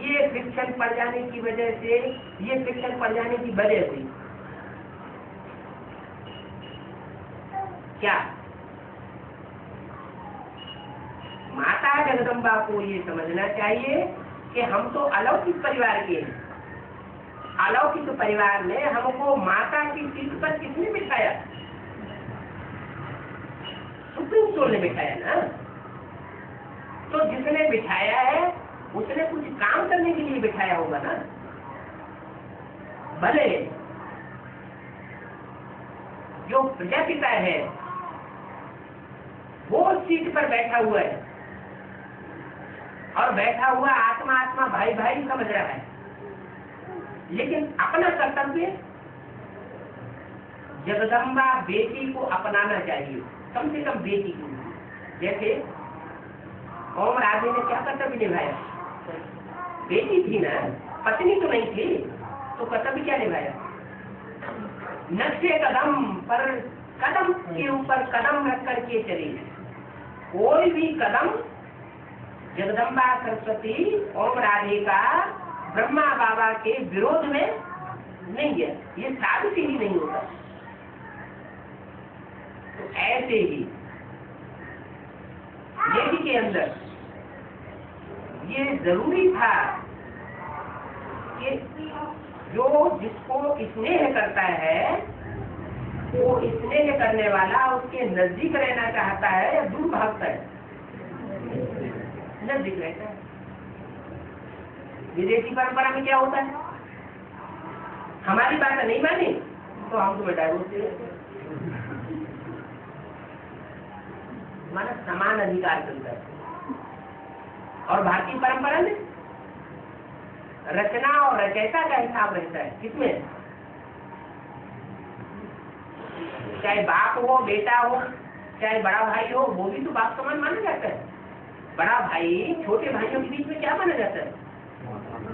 ये फ्रिक्शन पड़ जाने की वजह से, ये फ्रिक्शन पड़ जाने की वजह हुई क्या? माता जगदम्बा को ये समझना चाहिए कि हम तो अलौकिक परिवार के हैं। अलौकिक परिवार में हमको माता की सीट पर किसने बिठाया? सुप्रीम सोल ने बिठाया ना। तो जिसने बिठाया है उसने कुछ काम करने के लिए बिठाया होगा ना। भले जो प्रजापिता है वो सीट पर बैठा हुआ है और बैठा हुआ आत्मा आत्मा भाई भाई समझ रहा है, लेकिन अपना कर्तव्य जगदम्बा बेटी को अपनाना चाहिए, कम से कम बेटी को। जैसे ओम राधे ने क्या कर्तव्य निभाया? बेटी थी ना, पत्नी तो नहीं थी, तो कर्तव्य क्या निभाया? नक्शे कदम पर कदम के ऊपर कदम रख करके चली। कोई भी कदम जगदम्बा सरस्वती ओम राधे का ब्रह्मा बाबा के विरोध में नहीं है, ये साबित ही नहीं होता। तो ऐसे ही लेडी के अंदर ये जरूरी था कि जो जिसको स्नेह करता है वो स्नेह करने वाला उसके नजदीक रहना चाहता है या दूर भागता है? नजदीक रहता है। विदेशी परंपरा में क्या होता है? हमारी बात नहीं मानी तो हम तुम्हें डाइवोर्स दे देते हैं। हमारा समान अधिकार चलता है। और भारतीय परंपरा में रचना और रचयिता का हिसाब रहता है। किसमें? चाहे बाप हो, बेटा हो, चाहे बड़ा भाई हो, वो भी तो बाप समान माना जाता है। बड़ा भाई छोटे भाइयों के बीच में क्या माना जाता है?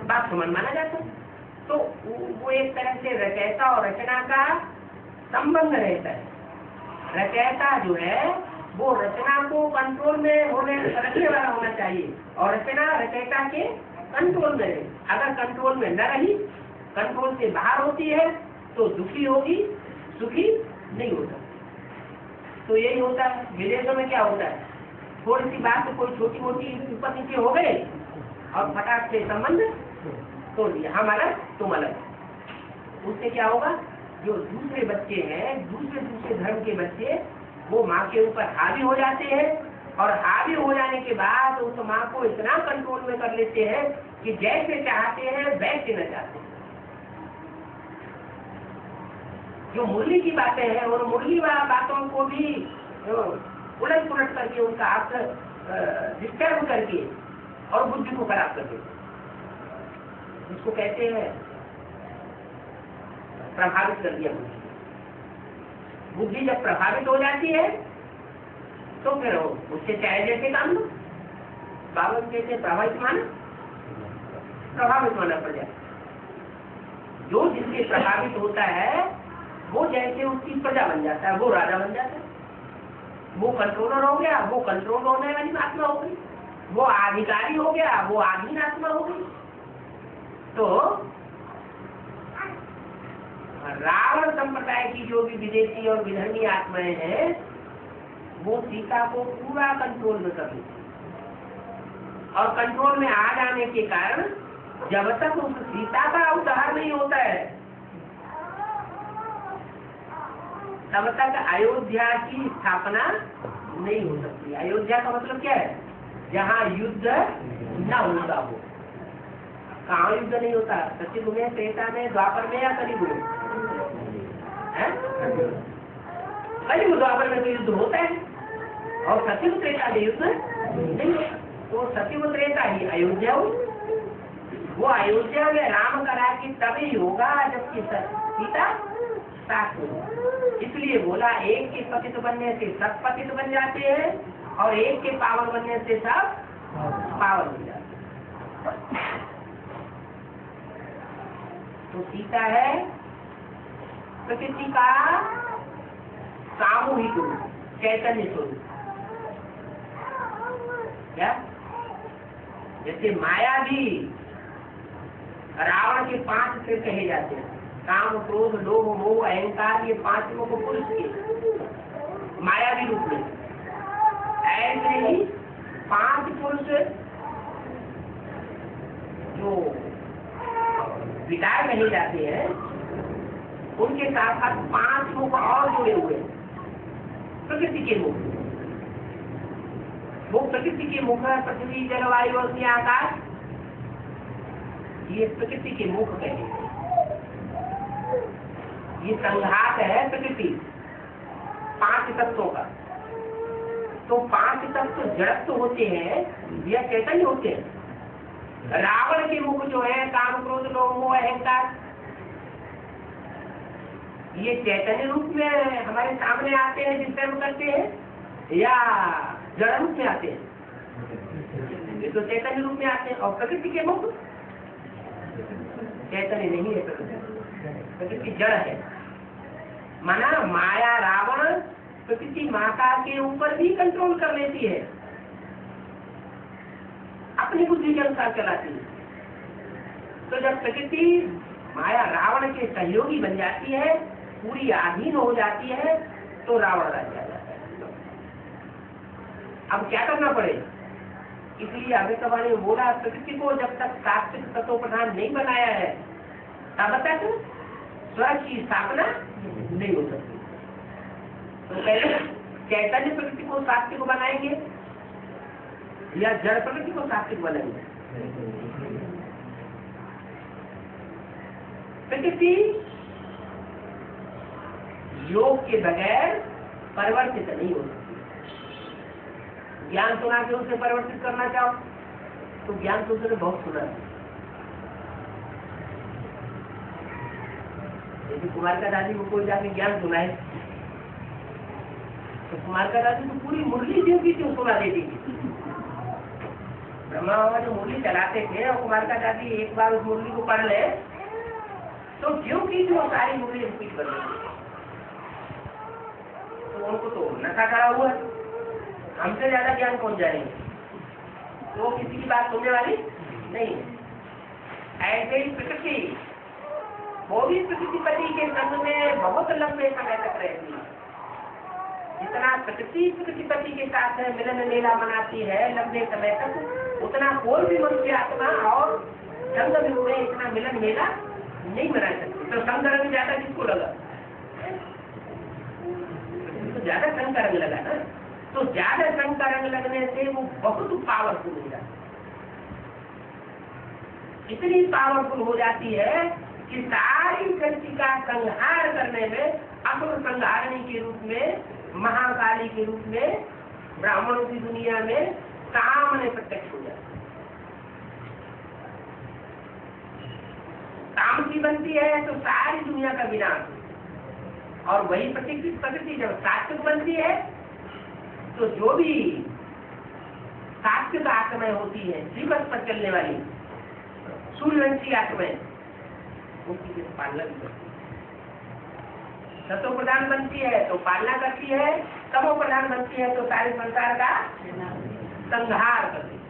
बाप समान माना जाता है। तो वो एक तरह से रचयिता और रचना का संबंध रहता है। रचयिता जो है वो रचना को कंट्रोल में रखने वाला होना चाहिए और रचना रचयिता के कंट्रोल में रहे। अगर कंट्रोल में न रही, कंट्रोल से बाहर होती है तो दुखी होगी, सुखी नहीं होता। तो यही होता है। विदेशों में क्या होता है? थोड़ी सी बात कोई छोटी मोटी ऊपर नीचे हो गए और फटाक से संबंध तोड़ दिया, हम अलग तुम अलग। उससे क्या होगा? जो दूसरे बच्चे हैं, दूसरे धर्म के बच्चे, वो माँ के ऊपर हावी हो जाते हैं और हावी हो जाने के बाद उस माँ को इतना कंट्रोल में कर लेते हैं कि जैसे चाहते हैं वैसे न चाहते। जो मुरली की बातें हैं और मुरली बातों को भी उलट पुलट करके उनका अर्थ डिस्टर्ब करके और बुद्धि को खराब कर देते, जिसको कहते हैं प्रभावित कर दिया। बुद्धि जब प्रभावित हो जाती है तो फिर उससे चाहे जैसे काम लो। बाबा कहते हैं प्रभावित माना पड़ जाए। जो जिससे प्रभावित होता है वो जैसे उसकी प्रजा बन जाता है, वो राजा बन जाता है। वो कंट्रोलर हो गया, वो कंट्रोल होने वाली आत्मा हो गई। वो अधिकारी हो गया, वो आधीन आत्मा हो गई। तो रावण संप्रदाय की जो भी विदेशी और विधर्मी आत्माएं हैं वो सीता को पूरा कंट्रोल में कर लेती, और कंट्रोल में आ जाने के कारण जब तक उस सीता का उद्धार नहीं होता है तब तक अयोध्या की स्थापना नहीं हो सकती। अयोध्या का मतलब क्या है? जहाँ युद्ध न होता हो। कहाँ युद्ध नहीं होता? सचिव में, त्रेता में, द्वापर में या कलयुग में? कलयुग द्वापर में तो युद्ध होता है और सतयुग त्रेता में युद्ध नहीं होता। तो सतयुग त्रेता ही अयोध्या हुई। वो अयोध्या में राम करा कि तभी होगा जबकि सीता साथ होगा। इसलिए बोला एक के पतित बनने से सब पतित बन जाते हैं और एक के पावन बनने से सब पावन बन जाते हैं। तो सीता है प्रकृति का सामूहिक रूप, चैतन्य स्वरूप। क्या जैसे माया भी रावण के 5 सिर कहे जाते हैं, काम क्रोध लोभ मोह अहंकार, ये 5 को पुरुष के मायावी रूप में। ऐसे ही 5 पुरुष जो विदाई नहीं जाते हैं उनके साथ साथ 5 मुख और जुड़े हुए प्रकृति के मुख। वो प्रकृति के मुख है पृथ्वी जलवायु अग्नि आकाश, ये प्रकृति के मुख कहे। ये संघात है प्रकृति 5 तत्वों का। तो 5 तत्व जड़त्व होते हैं या चैतन्य होते हैं। रावण के मुख जो है काम क्रोध लोभ मोह अहंकार, ये चैतन्य रूप में हमारे सामने आते हैं जिससे हम करते हैं या जड़ रूप में आते हैं। ये तो चैतन्य रूप में आते हैं। और प्रकृति के मुख चैतन्य नहीं है, प्रकृति जड़ है। माना माया रावण प्रकृति माता के ऊपर भी कंट्रोल कर लेती है, अपनी बुद्धि के अनुसार चलाती है। तो जब प्रकृति माया रावण के सहयोगी बन जाती है, पूरी अधीन हो जाती है, तो रावण राज्य आ जाता है। अब क्या करना पड़े? इसलिए अभितवा ने बोला प्रकृति को जब तक सात्विक तत्व प्रधान नहीं बनाया है तब तक स्वर्ग की स्थापना नहीं हो सकती। तो पहले चैतन्य प्रकृति को सात्विक बनाएंगे या जड़ प्रकृति को सात्विक बनाएंगे? प्रकृति योग के बगैर परिवर्तित नहीं हो सकती। ज्ञान सुना के उसे परिवर्तित करना चाहो तो ज्ञान तो उसने बहुत सुना है। यदि कुमार का दादी को कोई जाके ज्ञान सुनाए तो कुमार का दादी तो पूरी मुरली जो की क्यों सुना देती थी। ब्रह्मा बाबा जो मुरली चलाते थे और कुमार का दादी एक बार उस मुरली को पढ़ ले तो क्यों की जो सारी मुरली रिपीट कर देती। तो उनको तो नशा करा हुआ, हमसे ज्यादा ज्ञान कौन जाएंगे, तो किसी की बात सुनने वाली नहीं है। ऐसे ही प्रकृति, वो भी प्रकृति पति के संग में बहुत लंबे समय तक रहती है। जितना प्रकृति पति के साथ मिलन मेला मनाती है लंबे समय तक, उतना कोई भी मनुष्य आत्मा और संग में इतना मिलन मेला नहीं मना सकती। तो संग रंग ज्यादा किसको लगा? तो ज्यादा संग का रंग लगा ना, तो ज्यादा संग का रंग लगने से वो बहुत पावरफुल हो जाती है। इतनी पावरफुल हो जाती है कि सारी सृष्टि का संहार करने में, असुर संहारणी के रूप में, महाकाली के रूप में ब्राह्मणों की दुनिया में सामने प्रत्यक्ष हो जाती है। तामसी बनती है तो सारी दुनिया का विनाश, और वही प्रकृति जब सात्विक बनती है तो जो भी सात्विक आत्माएं होती है, दिवस पर चलने वाली सूर्यवंशी आत्माएं, उनकी पालना भी करती है। सतो प्रधान बनती है तो पालना करती है, तमो प्रधान बनती है तो सारे संसार का संहार करती है।